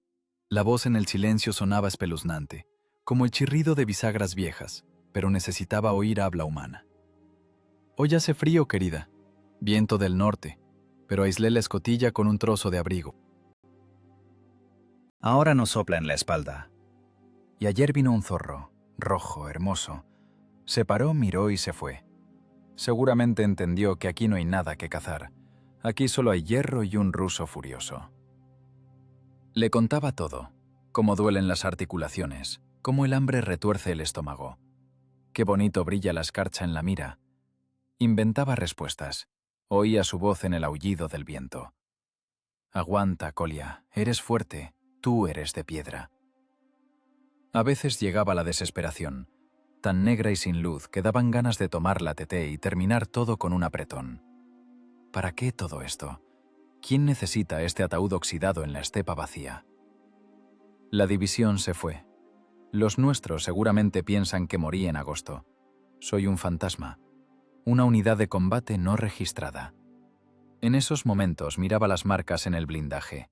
La voz en el silencio sonaba espeluznante, como el chirrido de bisagras viejas, pero necesitaba oír habla humana. Hoy hace frío, querida. Viento del norte, pero aislé la escotilla con un trozo de abrigo. Ahora nos sopla en la espalda. Y ayer vino un zorro, rojo, hermoso. Se paró, miró y se fue. Seguramente entendió que aquí no hay nada que cazar. Aquí solo hay hierro y un ruso furioso. Le contaba todo, cómo duelen las articulaciones, cómo el hambre retuerce el estómago. Qué bonito brilla la escarcha en la mira. Inventaba respuestas. Oía su voz en el aullido del viento. Aguanta, Colia, eres fuerte, tú eres de piedra. A veces llegaba la desesperación, tan negra y sin luz que daban ganas de tomar la teté y terminar todo con un apretón. ¿Para qué todo esto? ¿Quién necesita este ataúd oxidado en la estepa vacía? La división se fue. Los nuestros seguramente piensan que morí en agosto. Soy un fantasma, una unidad de combate no registrada. En esos momentos miraba las marcas en el blindaje.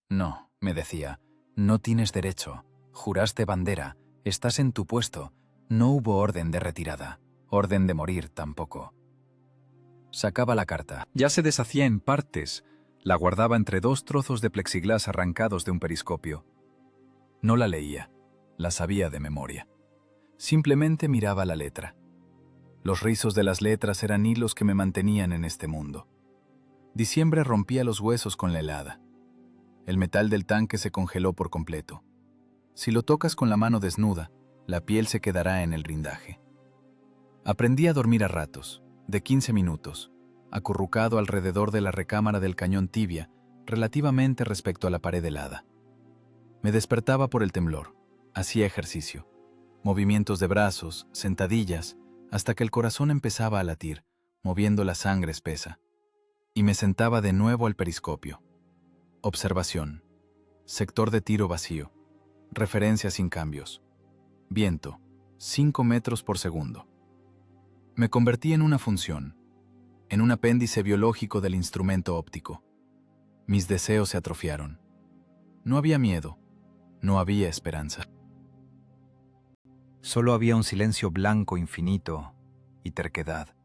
No, me decía, no tienes derecho, juraste bandera, estás en tu puesto, no hubo orden de retirada, orden de morir tampoco. Sacaba la carta. Ya se deshacía en partes. La guardaba entre 2 trozos de plexiglás arrancados de un periscopio. No la leía. La sabía de memoria. Simplemente miraba la letra. Los rizos de las letras eran hilos que me mantenían en este mundo. Diciembre rompía los huesos con la helada. El metal del tanque se congeló por completo. Si lo tocas con la mano desnuda, la piel se quedará en el blindaje. Aprendí a dormir a ratos, de 15 minutos, acurrucado alrededor de la recámara del cañón tibia, relativamente respecto a la pared helada. Me despertaba por el temblor, hacía ejercicio, movimientos de brazos, sentadillas, hasta que el corazón empezaba a latir, moviendo la sangre espesa. Y me sentaba de nuevo al periscopio. Observación. Sector de tiro vacío. Referencia sin cambios. Viento, 5 metros por segundo. Me convertí en una función, en un apéndice biológico del instrumento óptico. Mis deseos se atrofiaron. No había miedo, no había esperanza. Solo había un silencio blanco infinito y terquedad.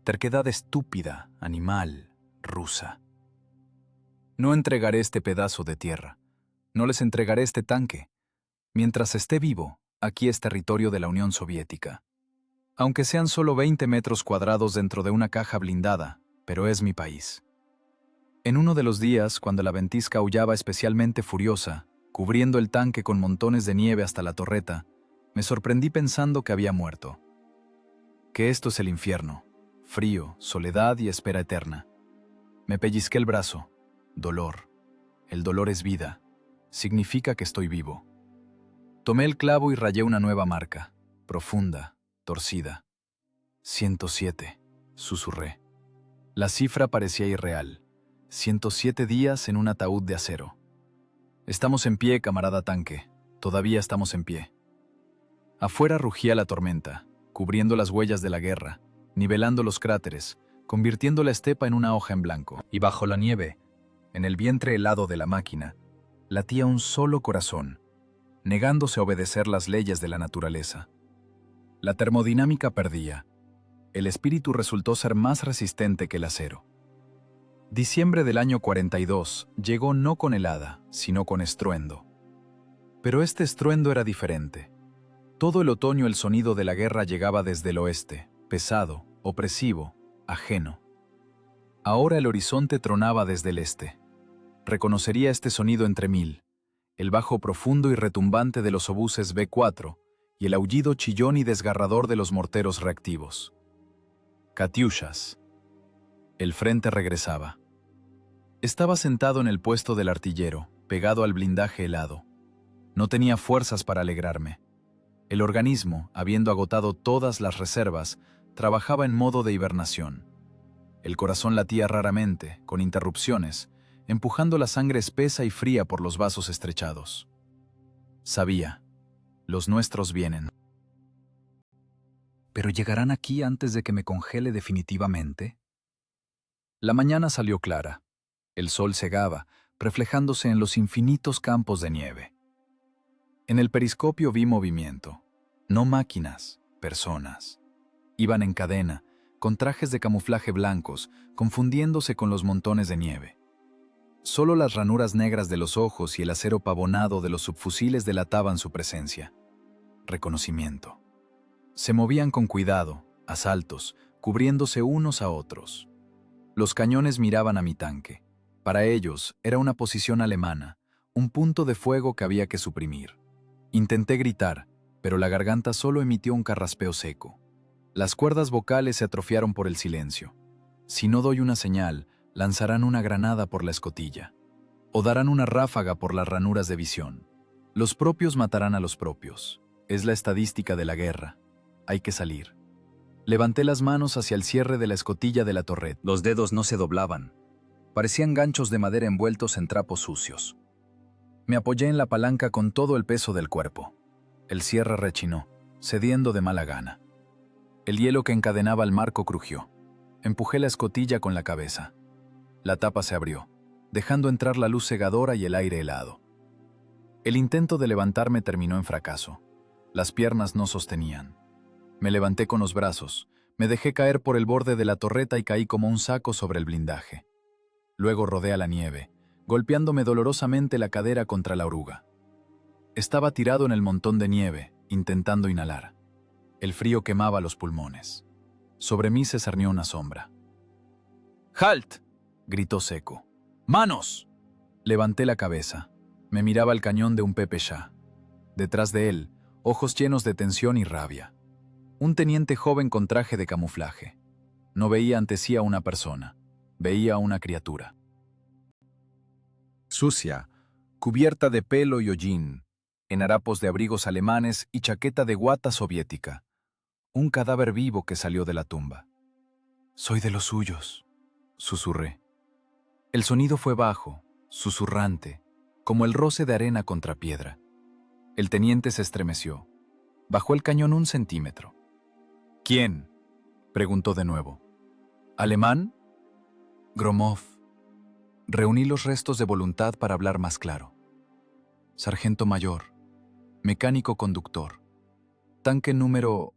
Terquedad estúpida, animal, rusa. No entregaré este pedazo de tierra. No les entregaré este tanque. Mientras esté vivo, aquí es territorio de la Unión Soviética. Aunque sean solo 20 metros cuadrados dentro de una caja blindada, pero es mi país. En uno de los días, cuando la ventisca aullaba especialmente furiosa, cubriendo el tanque con montones de nieve hasta la torreta, me sorprendí pensando que había muerto. Que esto es el infierno, frío, soledad y espera eterna. Me pellizqué el brazo. Dolor. El dolor es vida. Significa que estoy vivo. Tomé el clavo y rayé una nueva marca, profunda, torcida. 107, susurré. La cifra parecía irreal. 107 días en un ataúd de acero. Estamos en pie, camarada tanque. Todavía estamos en pie. Afuera rugía la tormenta, cubriendo las huellas de la guerra, nivelando los cráteres, convirtiendo la estepa en una hoja en blanco. Y bajo la nieve, en el vientre helado de la máquina, latía un solo corazón, negándose a obedecer las leyes de la naturaleza. La termodinámica perdía. El espíritu resultó ser más resistente que el acero. Diciembre del año 42 llegó no con helada, sino con estruendo. Pero este estruendo era diferente. Todo el otoño el sonido de la guerra llegaba desde el oeste, pesado, opresivo, ajeno. Ahora el horizonte tronaba desde el este. Reconocería este sonido entre mil, el bajo profundo y retumbante de los obuses B-4 y el aullido chillón y desgarrador de los morteros reactivos. Katyushas. El frente regresaba. Estaba sentado en el puesto del artillero, pegado al blindaje helado. No tenía fuerzas para alegrarme. El organismo, habiendo agotado todas las reservas, trabajaba en modo de hibernación. El corazón latía raramente, con interrupciones, empujando la sangre espesa y fría por los vasos estrechados. Sabía, los nuestros vienen. ¿Pero llegarán aquí antes de que me congele definitivamente? La mañana salió clara. El sol cegaba, reflejándose en los infinitos campos de nieve. En el periscopio vi movimiento. No máquinas, personas. Iban en cadena, con trajes de camuflaje blancos, confundiéndose con los montones de nieve. Solo las ranuras negras de los ojos y el acero pavonado de los subfusiles delataban su presencia. Reconocimiento. Se movían con cuidado, a saltos, cubriéndose unos a otros. Los cañones miraban a mi tanque. Para ellos era una posición alemana, un punto de fuego que había que suprimir. Intenté gritar, pero la garganta solo emitió un carraspeo seco. Las cuerdas vocales se atrofiaron por el silencio. Si no doy una señal, lanzarán una granada por la escotilla. O darán una ráfaga por las ranuras de visión. Los propios matarán a los propios. Es la estadística de la guerra. Hay que salir. Levanté las manos hacia el cierre de la escotilla de la torreta. Los dedos no se doblaban. Parecían ganchos de madera envueltos en trapos sucios. Me apoyé en la palanca con todo el peso del cuerpo. El cierre rechinó, cediendo de mala gana. El hielo que encadenaba el marco crujió. Empujé la escotilla con la cabeza. La tapa se abrió, dejando entrar la luz cegadora y el aire helado. El intento de levantarme terminó en fracaso. Las piernas no sostenían. Me levanté con los brazos, me dejé caer por el borde de la torreta y caí como un saco sobre el blindaje. Luego rodé a la nieve, golpeándome dolorosamente la cadera contra la oruga. Estaba tirado en el montón de nieve, intentando inhalar. El frío quemaba los pulmones. Sobre mí se cernió una sombra. ¡Halt!, gritó seco. ¡Manos! Levanté la cabeza. Me miraba el cañón de un PPSH. Detrás de él, ojos llenos de tensión y rabia. Un teniente joven con traje de camuflaje. No veía ante sí a una persona. Veía a una criatura. Sucia, cubierta de pelo y hollín, en harapos de abrigos alemanes y chaqueta de guata soviética. Un cadáver vivo que salió de la tumba. «Soy de los suyos», susurré. El sonido fue bajo, susurrante, como el roce de arena contra piedra. El teniente se estremeció. Bajó el cañón 1 centímetro. «¿Quién?», preguntó de nuevo. «¿Alemán?». «Gromov». Reuní los restos de voluntad para hablar más claro. «Sargento mayor, mecánico conductor, tanque número...».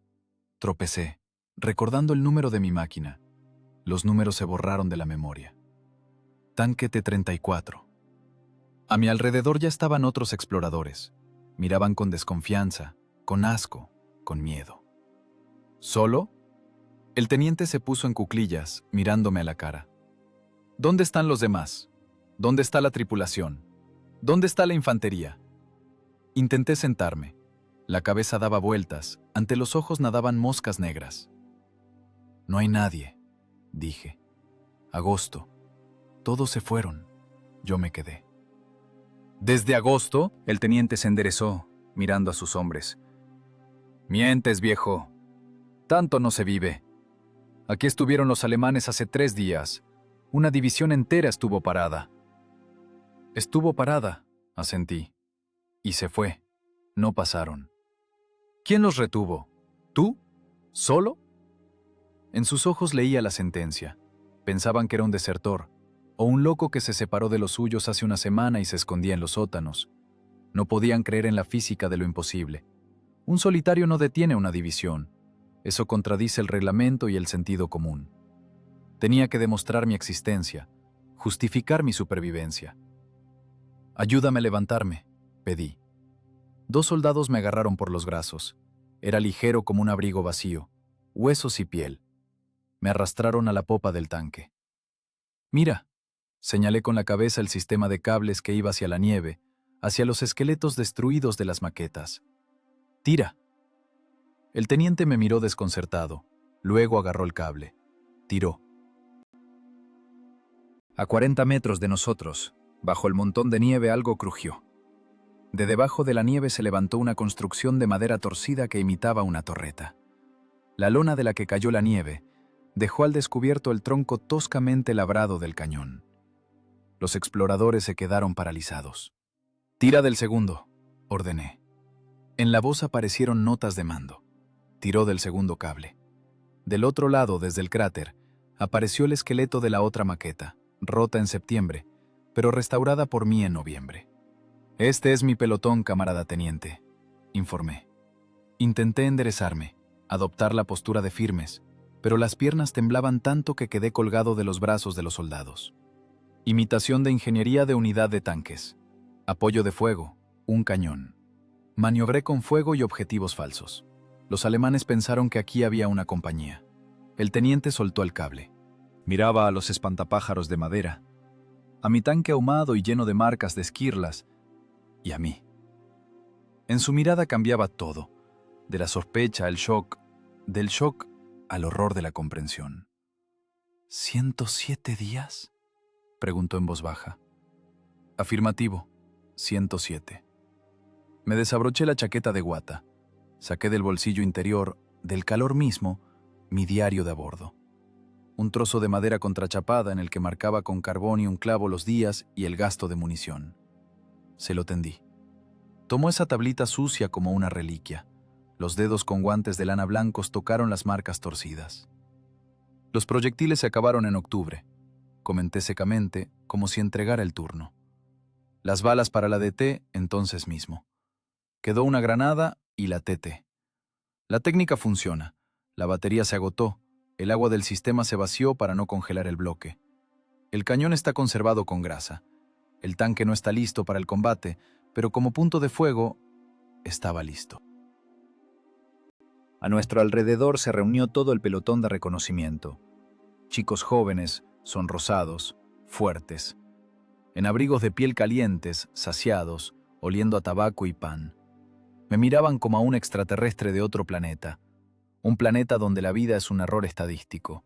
Tropecé, recordando el número de mi máquina. Los números se borraron de la memoria. Tanque T-34. A mi alrededor ya estaban otros exploradores. Miraban con desconfianza, con asco, con miedo. ¿Solo? El teniente se puso en cuclillas, mirándome a la cara. ¿Dónde están los demás? ¿Dónde está la tripulación? ¿Dónde está la infantería? Intenté sentarme. La cabeza daba vueltas, ante los ojos nadaban moscas negras. «No hay nadie», dije. «Agosto. Todos se fueron. Yo me quedé. Desde agosto, El teniente se enderezó, mirando a sus hombres. mientes, viejo. Tanto no se vive. Aquí estuvieron los alemanes hace 3 días. Una división entera estuvo parada. Estuvo parada, asentí. Y se fue. No pasaron. ¿Quién los retuvo? ¿Tú? ¿Solo? En sus ojos leía la sentencia. Pensaban que era un desertor, o un loco que se separó de los suyos hace una semana y se escondía en los sótanos. No podían creer en la física de lo imposible. Un solitario no detiene una división. Eso contradice el reglamento y el sentido común. Tenía que demostrar mi existencia, justificar mi supervivencia. Ayúdame a levantarme, pedí. 2 soldados me agarraron por los brazos. Era ligero como un abrigo vacío, huesos y piel. Me arrastraron a la popa del tanque. Mira, señalé con la cabeza el sistema de cables que iba hacia la nieve, hacia los esqueletos destruidos de las maquetas. Tira. El teniente me miró desconcertado, luego agarró el cable. Tiró. A 40 metros de nosotros, bajo el montón de nieve, algo crujió. De debajo de la nieve se levantó una construcción de madera torcida que imitaba una torreta. La lona de la que cayó la nieve dejó al descubierto el tronco toscamente labrado del cañón. Los exploradores se quedaron paralizados. «Tira del segundo», ordené. En la voz aparecieron notas de mando. Tiró del segundo cable. Del otro lado, desde el cráter, apareció el esqueleto de la otra maqueta, rota en septiembre, pero restaurada por mí en noviembre. «Este es mi pelotón, camarada teniente», informé. Intenté enderezarme, adoptar la postura de firmes, pero las piernas temblaban tanto que quedé colgado de los brazos de los soldados. Imitación de ingeniería de unidad de tanques. Apoyo de fuego, un cañón. Maniobré con fuego y objetivos falsos. Los alemanes pensaron que aquí había una compañía. El teniente soltó el cable. Miraba a los espantapájaros de madera, a mi tanque ahumado y lleno de marcas de esquirlas, y a mí. En su mirada cambiaba todo, de la sospecha al shock, del shock al horror de la comprensión. ¿107 días? Preguntó en voz baja. Afirmativo, 107. Me desabroché la chaqueta de guata. Saqué del bolsillo interior, del calor mismo, mi diario de a bordo. Un trozo de madera contrachapada en el que marcaba con carbón y un clavo los días y el gasto de munición. Se lo tendí. Tomó esa tablita sucia como una reliquia. Los dedos con guantes de lana blancos tocaron las marcas torcidas. Los proyectiles se acabaron en octubre. Comenté secamente, como si entregara el turno. Las balas para la DT entonces mismo. Quedó una granada y la TT. La técnica funciona. La batería se agotó. El agua del sistema se vació para no congelar el bloque. El cañón está conservado con grasa. El tanque no está listo para el combate, pero como punto de fuego, estaba listo. A nuestro alrededor se reunió todo el pelotón de reconocimiento. Chicos jóvenes, sonrosados, fuertes. En abrigos de piel calientes, saciados, oliendo a tabaco y pan. Me miraban como a un extraterrestre de otro planeta. Un planeta donde la vida es un error estadístico.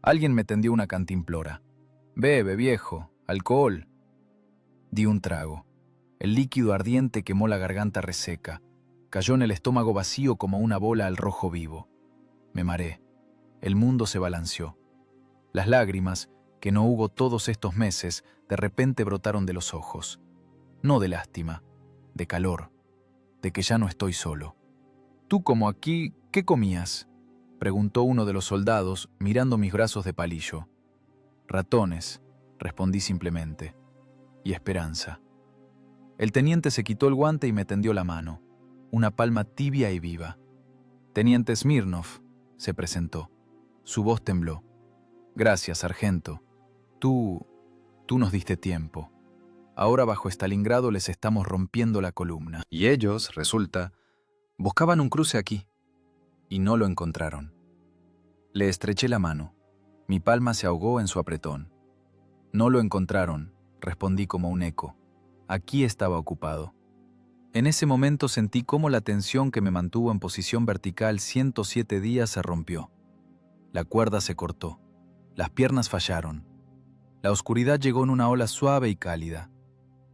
Alguien me tendió una cantimplora. «Bebe, viejo, alcohol». Di un trago. El líquido ardiente quemó la garganta reseca. Cayó en el estómago vacío como una bola al rojo vivo. Me mareé. El mundo se balanceó. Las lágrimas, que no hubo todos estos meses, de repente brotaron de los ojos. No de lástima, de calor, de que ya no estoy solo. «Tú como aquí, ¿qué comías?», preguntó uno de los soldados, mirando mis brazos de palillo. «Ratones», respondí simplemente. «Y esperanza». El teniente se quitó el guante y me tendió la mano. Una palma tibia y viva. «Teniente Smirnov», se presentó. Su voz tembló. «Gracias, sargento. Tú nos diste tiempo. Ahora bajo Stalingrado les estamos rompiendo la columna». Y ellos, resulta, buscaban un cruce aquí. Y no lo encontraron. Le estreché la mano. Mi palma se ahogó en su apretón. «No lo encontraron», respondí como un eco. Aquí estaba ocupado. En ese momento sentí cómo la tensión que me mantuvo en posición vertical 107 días se rompió. La cuerda se cortó. Las piernas fallaron. La oscuridad llegó en una ola suave y cálida.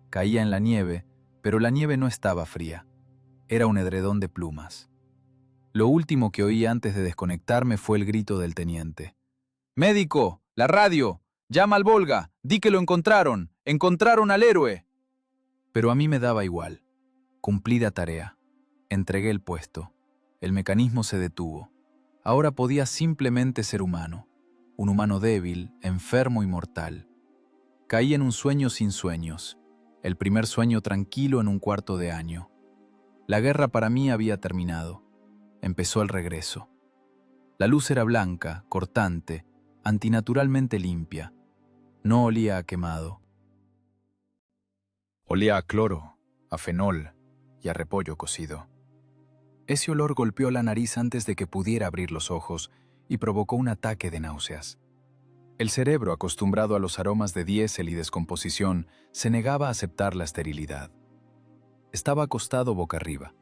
Caía en la nieve, pero la nieve no estaba fría. Era un edredón de plumas. Lo último que oí antes de desconectarme fue el grito del teniente. «¡Médico! ¡La radio! ¡Llama al Volga! ¡Di que lo encontraron! ¡Encontraron al héroe!». Pero a mí me daba igual. Cumplí la tarea. Entregué el puesto. El mecanismo se detuvo. Ahora podía simplemente ser humano. Un humano débil, enfermo y mortal. Caí en un sueño sin sueños. El primer sueño tranquilo en un cuarto de año. La guerra para mí había terminado. Empezó el regreso. La luz era blanca, cortante, antinaturalmente limpia. No olía a quemado. Olía a cloro, a fenol y a repollo cocido. Ese olor golpeó la nariz antes de que pudiera abrir los ojos y provocó un ataque de náuseas. El cerebro, acostumbrado a los aromas de diésel y descomposición, se negaba a aceptar la esterilidad. Estaba acostado boca arriba.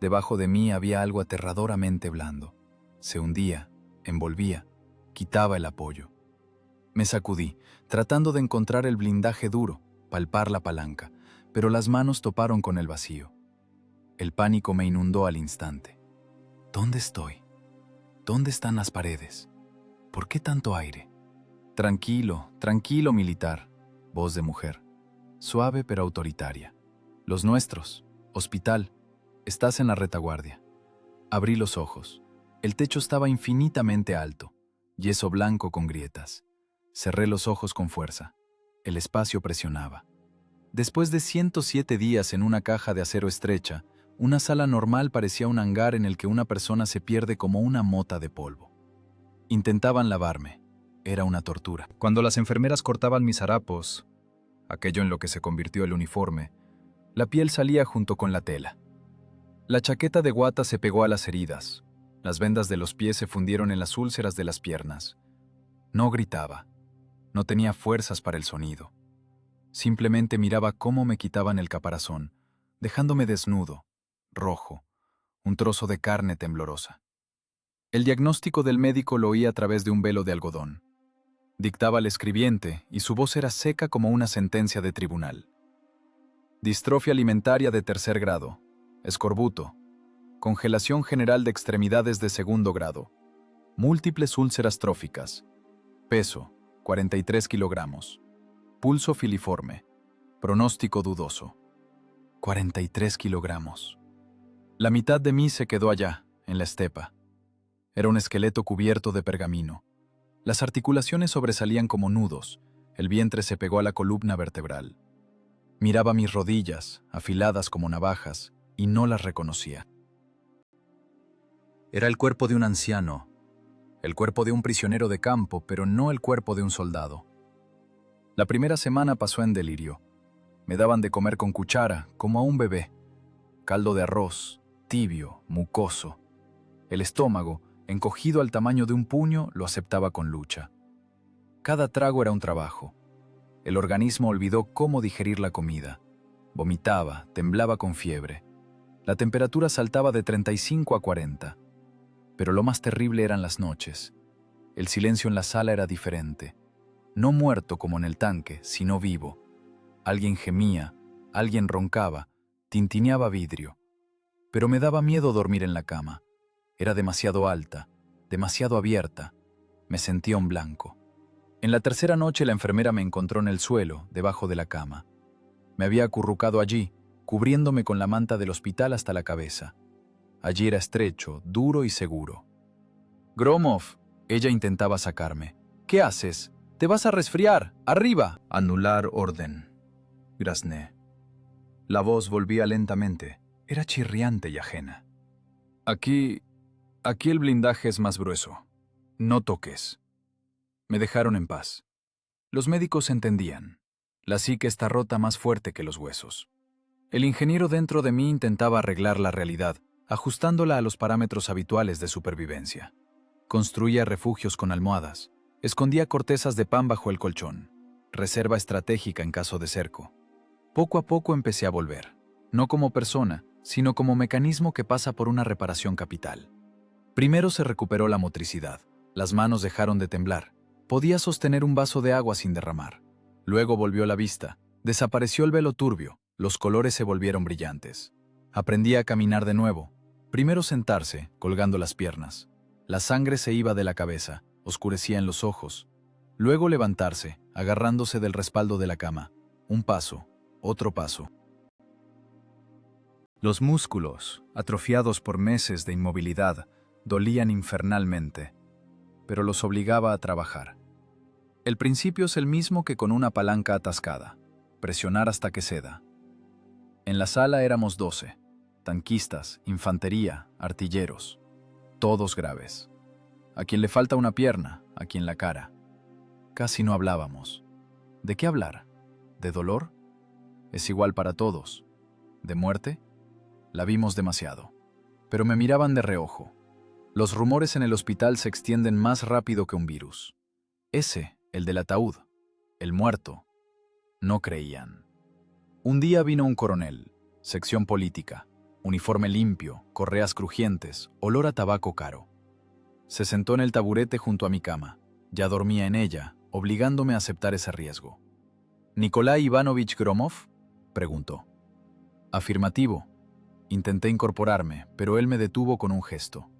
Debajo de mí había algo aterradoramente blando. Se hundía, envolvía, quitaba el apoyo. Me sacudí, tratando de encontrar el blindaje duro, palpar la palanca, pero las manos toparon con el vacío. El pánico me inundó al instante. ¿Dónde estoy? ¿Dónde están las paredes? ¿Por qué tanto aire? Tranquilo, tranquilo, militar. Voz de mujer. Suave pero autoritaria. Los nuestros. Hospital. Estás en la retaguardia. Abrí los ojos. El techo estaba infinitamente alto. Yeso blanco con grietas. Cerré los ojos con fuerza. El espacio presionaba. Después de 107 días en una caja de acero estrecha, una sala normal parecía un hangar en el que una persona se pierde como una mota de polvo. Intentaban lavarme. Era una tortura. Cuando las enfermeras cortaban mis harapos, aquello en lo que se convirtió el uniforme, la piel salía junto con la tela. La chaqueta de guata se pegó a las heridas. Las vendas de los pies se fundieron en las úlceras de las piernas. No gritaba. No tenía fuerzas para el sonido. Simplemente miraba cómo me quitaban el caparazón, dejándome desnudo, rojo, un trozo de carne temblorosa. El diagnóstico del médico lo oí a través de un velo de algodón. Dictaba al escribiente y su voz era seca como una sentencia de tribunal. Distrofia alimentaria de 3er grado, escorbuto, congelación general de extremidades de 2º grado, múltiples úlceras tróficas, peso, 43 kilogramos, pulso filiforme, pronóstico dudoso. 43 kilogramos. La mitad de mí se quedó allá, en la estepa. Era un esqueleto cubierto de pergamino. Las articulaciones sobresalían como nudos, el vientre se pegó a la columna vertebral. Miraba mis rodillas, afiladas como navajas, y no las reconocía. Era el cuerpo de un anciano, el cuerpo de un prisionero de campo, pero no el cuerpo de un soldado. La primera semana pasó en delirio. Me daban de comer con cuchara, como a un bebé. Caldo de arroz, tibio, mucoso. El estómago, encogido al tamaño de un puño, lo aceptaba con lucha. Cada trago era un trabajo. El organismo olvidó cómo digerir la comida. Vomitaba, temblaba con fiebre. La temperatura saltaba de 35 a 40. Pero lo más terrible eran las noches. El silencio en la sala era diferente. No muerto como en el tanque, sino vivo. Alguien gemía, alguien roncaba, tintineaba vidrio. Pero me daba miedo dormir en la cama. Era demasiado alta, demasiado abierta. Me sentía un blanco. En la tercera noche la enfermera me encontró en el suelo, debajo de la cama. Me había acurrucado allí, cubriéndome con la manta del hospital hasta la cabeza. Allí era estrecho, duro y seguro. «Gromov», ella intentaba sacarme. «¿Qué haces? ¡Te vas a resfriar! ¡Arriba!». «Anular orden», grazné. La voz volvía lentamente. Era chirriante y ajena. Aquí el blindaje es más grueso. No toques». Me dejaron en paz. Los médicos entendían. La psique está rota más fuerte que los huesos. El ingeniero dentro de mí intentaba arreglar la realidad, ajustándola a los parámetros habituales de supervivencia. Construía refugios con almohadas. Escondía cortezas de pan bajo el colchón. Reserva estratégica en caso de cerco. Poco a poco empecé a volver. No como persona, sino como mecanismo que pasa por una reparación capital. Primero se recuperó la motricidad. Las manos dejaron de temblar. Podía sostener un vaso de agua sin derramar. Luego volvió la vista. Desapareció el velo turbio. Los colores se volvieron brillantes. Aprendí a caminar de nuevo. Primero sentarse, colgando las piernas. La sangre se iba de la cabeza, oscurecía en los ojos. Luego levantarse, agarrándose del respaldo de la cama. Un paso, otro paso. Los músculos, atrofiados por meses de inmovilidad, dolían infernalmente, pero los obligaba a trabajar. El principio es el mismo que con una palanca atascada, presionar hasta que ceda. En la sala éramos 12, tanquistas, infantería, artilleros, todos graves. A quien le falta una pierna, a quien la cara. Casi no hablábamos. ¿De qué hablar? ¿De dolor? Es igual para todos. ¿De muerte? La vimos demasiado. Pero me miraban de reojo. Los rumores en el hospital se extienden más rápido que un virus. Ese, el del ataúd, el muerto, no creían. Un día vino un coronel, sección política, uniforme limpio, correas crujientes, olor a tabaco caro. Se sentó en el taburete junto a mi cama. Ya dormía en ella, obligándome a aceptar ese riesgo. ¿Nikolai Ivanovich Gromov?, preguntó. Afirmativo. Intenté incorporarme, pero él me detuvo con un gesto.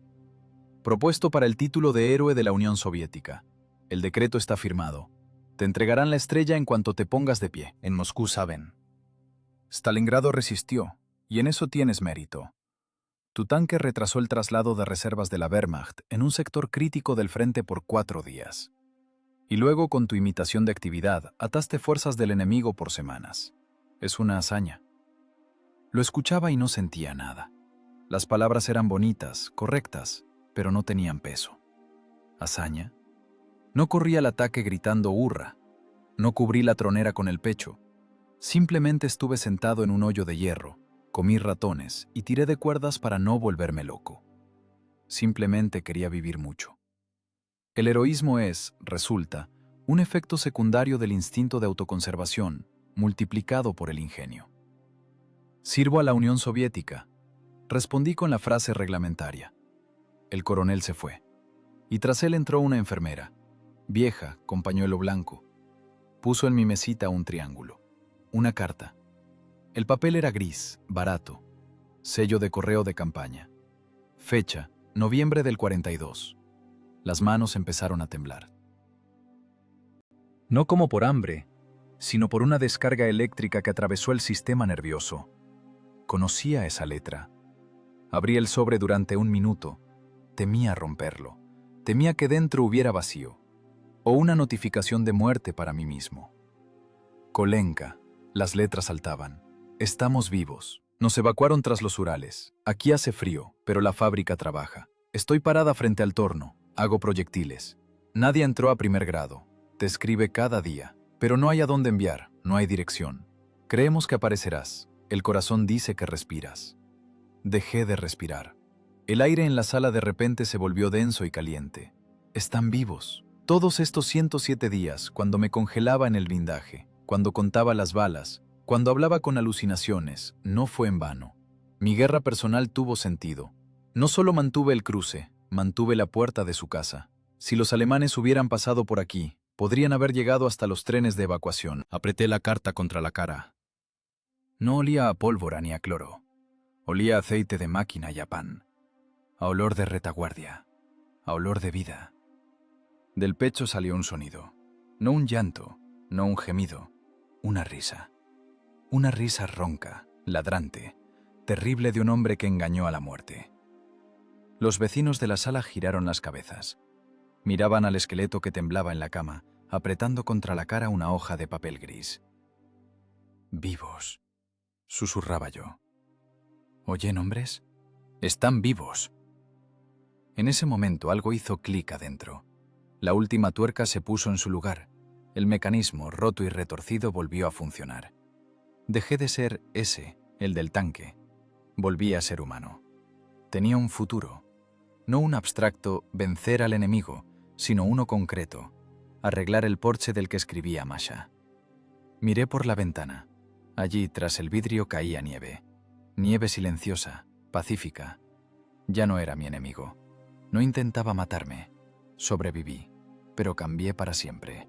Propuesto para el título de héroe de la Unión Soviética. El decreto está firmado. Te entregarán la estrella en cuanto te pongas de pie. En Moscú saben. Stalingrado resistió, y en eso tienes mérito. Tu tanque retrasó el traslado de reservas de la Wehrmacht en un sector crítico del frente por 4 días. Y luego, con tu imitación de actividad, ataste fuerzas del enemigo por semanas. Es una hazaña. Lo escuchaba y no sentía nada. Las palabras eran bonitas, correctas, pero no tenían peso. ¿Hazaña? No corrí al ataque gritando hurra. No cubrí la tronera con el pecho. Simplemente estuve sentado en un hoyo de hierro, comí ratones y tiré de cuerdas para no volverme loco. Simplemente quería vivir mucho. El heroísmo es, resulta, un efecto secundario del instinto de autoconservación, multiplicado por el ingenio. Sirvo a la Unión Soviética, respondí con la frase reglamentaria. El coronel se fue, y tras él entró una enfermera, vieja, con pañuelo blanco. Puso en mi mesita un triángulo, una carta. El papel era gris, barato, sello de correo de campaña. Fecha, noviembre del 42. Las manos empezaron a temblar. No como por hambre, sino por una descarga eléctrica que atravesó el sistema nervioso. Conocía esa letra. Abrí el sobre durante 1 minuto. Temía romperlo. Temía que dentro hubiera vacío. O una notificación de muerte para mí mismo. Kolenka. Las letras saltaban. Estamos vivos. Nos evacuaron tras los Urales. Aquí hace frío, pero la fábrica trabaja. Estoy parada frente al torno. Hago proyectiles. Nadie entró a primer grado. Te escribe cada día. Pero no hay a dónde enviar. No hay dirección. Creemos que aparecerás. El corazón dice que respiras. Dejé de respirar. El aire en la sala de repente se volvió denso y caliente. Están vivos. Todos estos 107 días, cuando me congelaba en el blindaje, cuando contaba las balas, cuando hablaba con alucinaciones, no fue en vano. Mi guerra personal tuvo sentido. No solo mantuve el cruce, mantuve la puerta de su casa. Si los alemanes hubieran pasado por aquí, podrían haber llegado hasta los trenes de evacuación. Apreté la carta contra la cara. No olía a pólvora ni a cloro. Olía a aceite de máquina y a pan. A olor de retaguardia. A olor de vida. Del pecho salió un sonido. No un llanto, no un gemido. Una risa. Una risa ronca, ladrante, terrible de un hombre que engañó a la muerte. Los vecinos de la sala giraron las cabezas. Miraban al esqueleto que temblaba en la cama, apretando contra la cara una hoja de papel gris. «Vivos», susurraba yo. «¿Oyen, hombres? Están vivos». En ese momento algo hizo clic adentro. La última tuerca se puso en su lugar. El mecanismo, roto y retorcido, volvió a funcionar. Dejé de ser ese, el del tanque. Volví a ser humano. Tenía un futuro. No un abstracto vencer al enemigo, sino uno concreto, arreglar el porche del que escribía Masha. Miré por la ventana. Allí, tras el vidrio, caía nieve. Nieve silenciosa, pacífica. Ya no era mi enemigo. No intentaba matarme. Sobreviví, pero cambié para siempre.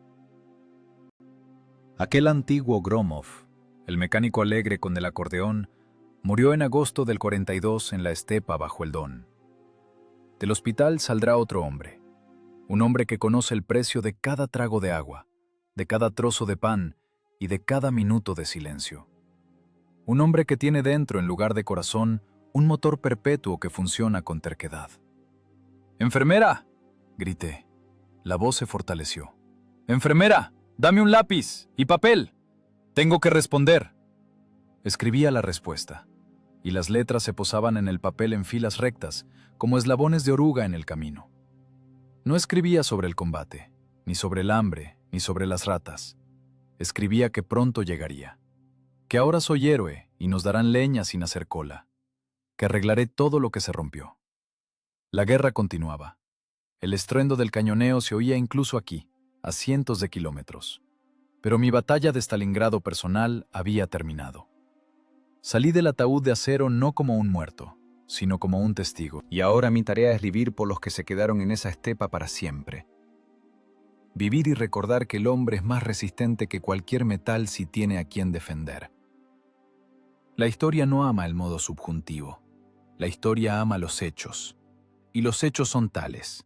Aquel antiguo Gromov, el mecánico alegre con el acordeón, murió en agosto del 42 en la estepa bajo el Don. Del hospital saldrá otro hombre, un hombre que conoce el precio de cada trago de agua, de cada trozo de pan y de cada minuto de silencio. Un hombre que tiene dentro, en lugar de corazón, un motor perpetuo que funciona con terquedad. ¡Enfermera!, grité. La voz se fortaleció. ¡Enfermera! ¡Dame un lápiz y papel! ¡Tengo que responder! Escribía la respuesta, y las letras se posaban en el papel en filas rectas, como eslabones de oruga en el camino. No escribía sobre el combate, ni sobre el hambre, ni sobre las ratas. Escribía que pronto llegaría, que ahora soy héroe y nos darán leña sin hacer cola, que arreglaré todo lo que se rompió. La guerra continuaba. El estruendo del cañoneo se oía incluso aquí, a cientos de kilómetros. Pero mi batalla de Stalingrado personal había terminado. Salí del ataúd de acero no como un muerto, sino como un testigo. Y ahora mi tarea es vivir por los que se quedaron en esa estepa para siempre. Vivir y recordar que el hombre es más resistente que cualquier metal si tiene a quien defender. La historia no ama el modo subjuntivo. La historia ama los hechos. Y los hechos son tales.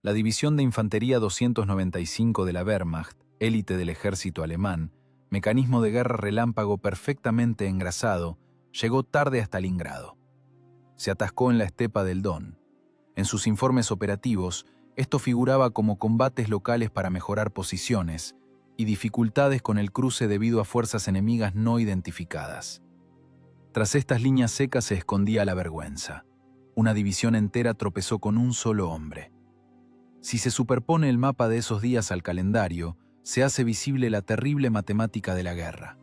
La División de Infantería 295 de la Wehrmacht, élite del ejército alemán, mecanismo de guerra relámpago perfectamente engrasado, llegó tarde a Stalingrado. Se atascó en la estepa del Don. En sus informes operativos, esto figuraba como combates locales para mejorar posiciones y dificultades con el cruce debido a fuerzas enemigas no identificadas. Tras estas líneas secas se escondía la vergüenza. Una división entera tropezó con un solo hombre. Si se superpone el mapa de esos días al calendario, se hace visible la terrible matemática de la guerra.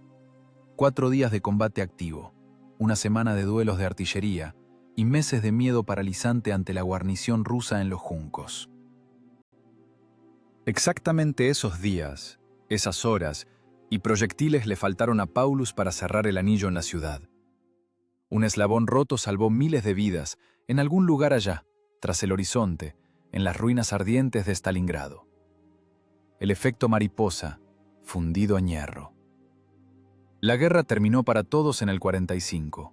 4 días de combate activo, una semana de duelos de artillería y meses de miedo paralizante ante la guarnición rusa en los juncos. Exactamente esos días, esas horas y proyectiles le faltaron a Paulus para cerrar el anillo en la ciudad. Un eslabón roto salvó miles de vidas en algún lugar allá, tras el horizonte, en las ruinas ardientes de Stalingrado. El efecto mariposa, fundido en hierro. La guerra terminó para todos en el 45.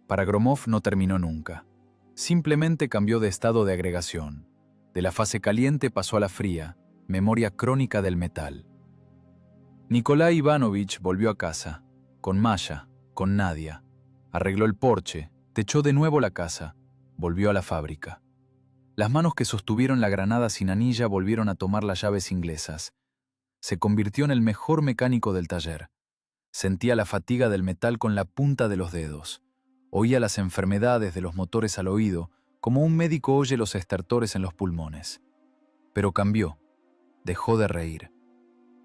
Para Gromov no terminó nunca. Simplemente cambió de estado de agregación. De la fase caliente pasó a la fría, memoria crónica del metal. Nikolai Ivanovich volvió a casa, con Masha, con Nadia. Arregló el porche, techó de nuevo la casa, volvió a la fábrica. Las manos que sostuvieron la granada sin anilla volvieron a tomar las llaves inglesas. Se convirtió en el mejor mecánico del taller. Sentía la fatiga del metal con la punta de los dedos. Oía las enfermedades de los motores al oído, como un médico oye los estertores en los pulmones. Pero cambió. Dejó de reír.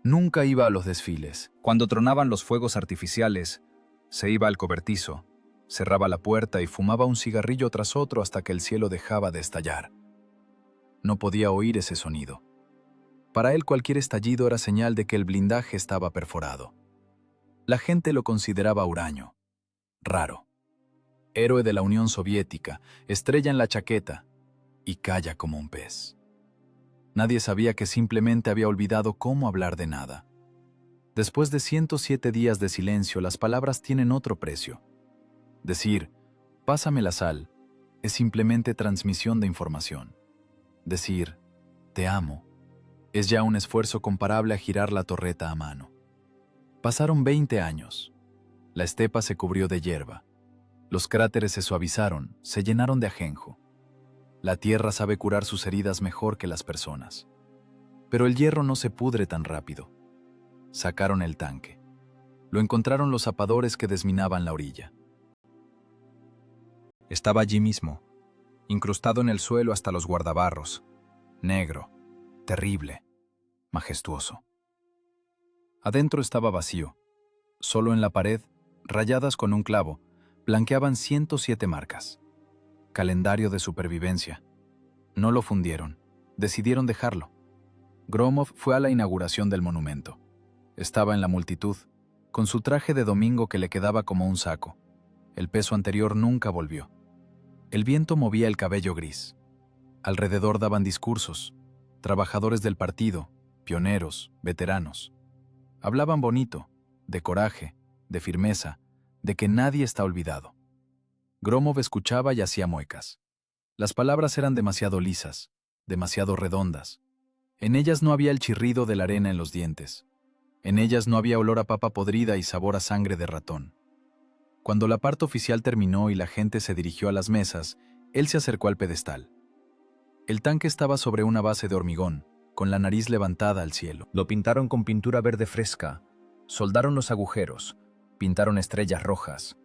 Nunca iba a los desfiles. Cuando tronaban los fuegos artificiales, se iba al cobertizo, cerraba la puerta y fumaba un cigarrillo tras otro hasta que el cielo dejaba de estallar. No podía oír ese sonido. Para él cualquier estallido era señal de que el blindaje estaba perforado. La gente lo consideraba huraño, raro. Héroe de la Unión Soviética, estrella en la chaqueta, y calla como un pez. Nadie sabía que simplemente había olvidado cómo hablar de nada. Después de 107 días de silencio, las palabras tienen otro precio. Decir, pásame la sal, es simplemente transmisión de información. Decir, te amo, es ya un esfuerzo comparable a girar la torreta a mano. Pasaron 20 años. La estepa se cubrió de hierba. Los cráteres se suavizaron, se llenaron de ajenjo. La tierra sabe curar sus heridas mejor que las personas. Pero el hierro no se pudre tan rápido. Sacaron el tanque. Lo encontraron los zapadores que desminaban la orilla. Estaba allí mismo, incrustado en el suelo hasta los guardabarros, negro, terrible, majestuoso. Adentro estaba vacío. Solo en la pared, rayadas con un clavo, blanqueaban 107 marcas. Calendario de supervivencia. No lo fundieron. Decidieron dejarlo. Gromov fue a la inauguración del monumento. Estaba en la multitud, con su traje de domingo que le quedaba como un saco. El peso anterior nunca volvió. El viento movía el cabello gris. Alrededor daban discursos. Trabajadores del partido, pioneros, veteranos. Hablaban bonito, de coraje, de firmeza, de que nadie está olvidado. Gromov escuchaba y hacía muecas. Las palabras eran demasiado lisas, demasiado redondas. En ellas no había el chirrido de la arena en los dientes. En ellas no había olor a papa podrida y sabor a sangre de ratón. Cuando la parte oficial terminó y la gente se dirigió a las mesas, él se acercó al pedestal. El tanque estaba sobre una base de hormigón, con la nariz levantada al cielo. Lo pintaron con pintura verde fresca, soldaron los agujeros, pintaron estrellas rojas.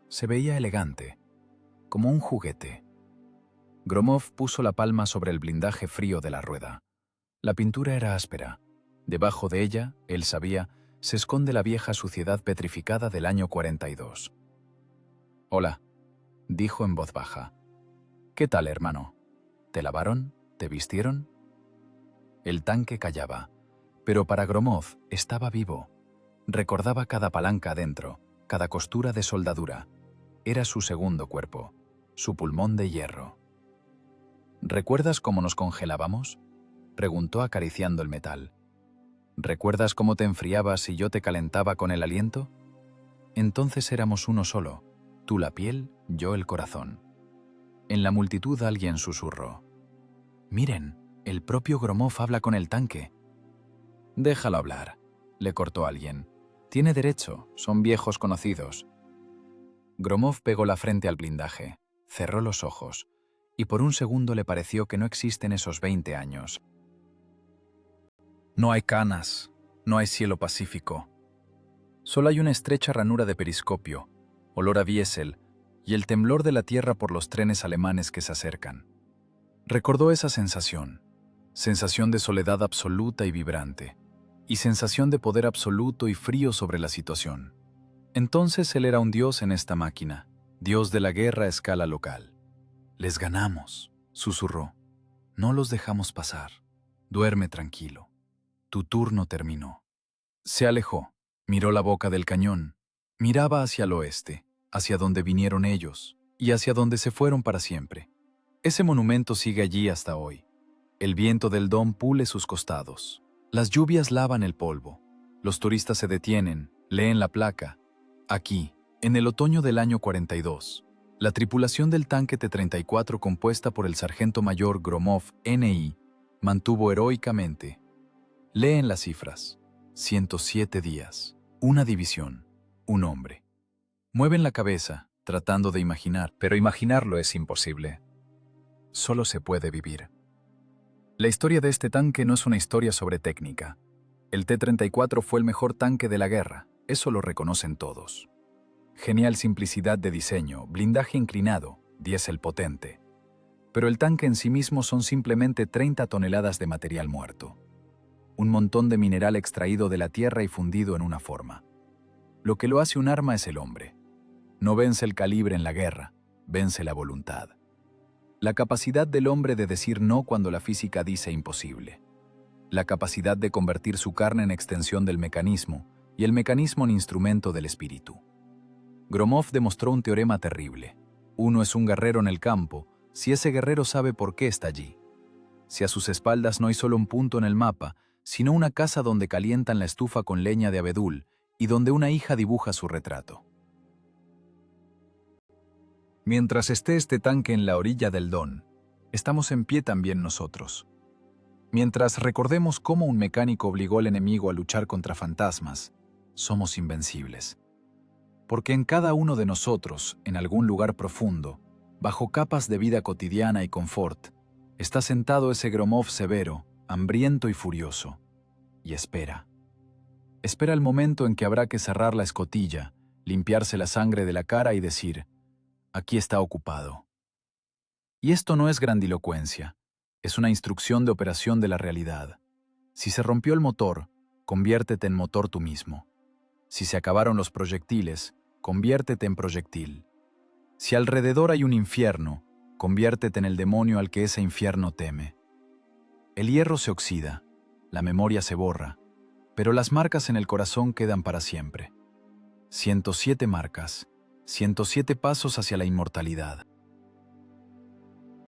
Se veía elegante, como un juguete. Gromov puso la palma sobre el blindaje frío de la rueda. La pintura era áspera. Debajo de ella, él sabía, se esconde la vieja suciedad petrificada del año 42. «Hola», dijo en voz baja. «¿Qué tal, hermano? ¿Te lavaron? ¿Te vistieron?» El tanque callaba, pero para Gromov estaba vivo. Recordaba cada palanca adentro, cada costura de soldadura. Era su segundo cuerpo, su pulmón de hierro. «¿Recuerdas cómo nos congelábamos?», preguntó acariciando el metal. «¿Recuerdas cómo te enfriabas y yo te calentaba con el aliento? Entonces éramos uno solo, tú la piel, yo el corazón». En la multitud alguien susurró: «Miren, el propio Gromov habla con el tanque». «Déjalo hablar», le cortó alguien. «Tiene derecho, son viejos conocidos». Gromov pegó la frente al blindaje, cerró los ojos, y por un segundo le pareció que no existen esos 20 años. No hay canas, no hay cielo pacífico. Solo hay una estrecha ranura de periscopio, olor a diésel y el temblor de la tierra por los trenes alemanes que se acercan. Recordó esa sensación de soledad absoluta y vibrante, y sensación de poder absoluto y frío sobre la situación. Entonces él era un dios en esta máquina, dios de la guerra a escala local. «Les ganamos», susurró. «No los dejamos pasar. Duerme tranquilo. Tu turno terminó». Se alejó, miró la boca del cañón, miraba hacia el oeste, hacia donde vinieron ellos, y hacia donde se fueron para siempre. Ese monumento sigue allí hasta hoy. El viento del Don pule sus costados. Las lluvias lavan el polvo. Los turistas se detienen, leen la placa. Aquí, en el otoño del año 42, la tripulación del tanque T-34 compuesta por el sargento mayor Gromov, N.I., mantuvo heroicamente. Leen las cifras. 107 días. Una división. Un hombre. Mueven la cabeza, tratando de imaginar, pero imaginarlo es imposible. Solo se puede vivir. La historia de este tanque no es una historia sobre técnica. El T-34 fue el mejor tanque de la guerra, eso lo reconocen todos. Genial simplicidad de diseño, blindaje inclinado, diésel potente. Pero el tanque en sí mismo son simplemente 30 toneladas de material muerto. Un montón de mineral extraído de la tierra y fundido en una forma. Lo que lo hace un arma es el hombre. No vence el calibre en la guerra, vence la voluntad. La capacidad del hombre de decir no cuando la física dice imposible. La capacidad de convertir su carne en extensión del mecanismo y el mecanismo en instrumento del espíritu. Gromov demostró un teorema terrible. Uno es un guerrero en el campo si ese guerrero sabe por qué está allí. Si a sus espaldas no hay solo un punto en el mapa, sino una casa donde calientan la estufa con leña de abedul y donde una hija dibuja su retrato. Mientras esté este tanque en la orilla del Don, estamos en pie también nosotros. Mientras recordemos cómo un mecánico obligó al enemigo a luchar contra fantasmas, somos invencibles. Porque en cada uno de nosotros, en algún lugar profundo, bajo capas de vida cotidiana y confort, está sentado ese Gromov severo, hambriento y furioso, y espera. Espera el momento en que habrá que cerrar la escotilla, limpiarse la sangre de la cara y decir: aquí está ocupado. Y esto no es grandilocuencia, es una instrucción de operación de la realidad. Si se rompió el motor, conviértete en motor tú mismo. Si se acabaron los proyectiles, conviértete en proyectil. Si alrededor hay un infierno, conviértete en el demonio al que ese infierno teme. El hierro se oxida, la memoria se borra, pero las marcas en el corazón quedan para siempre. 107 marcas, 107 pasos hacia la inmortalidad.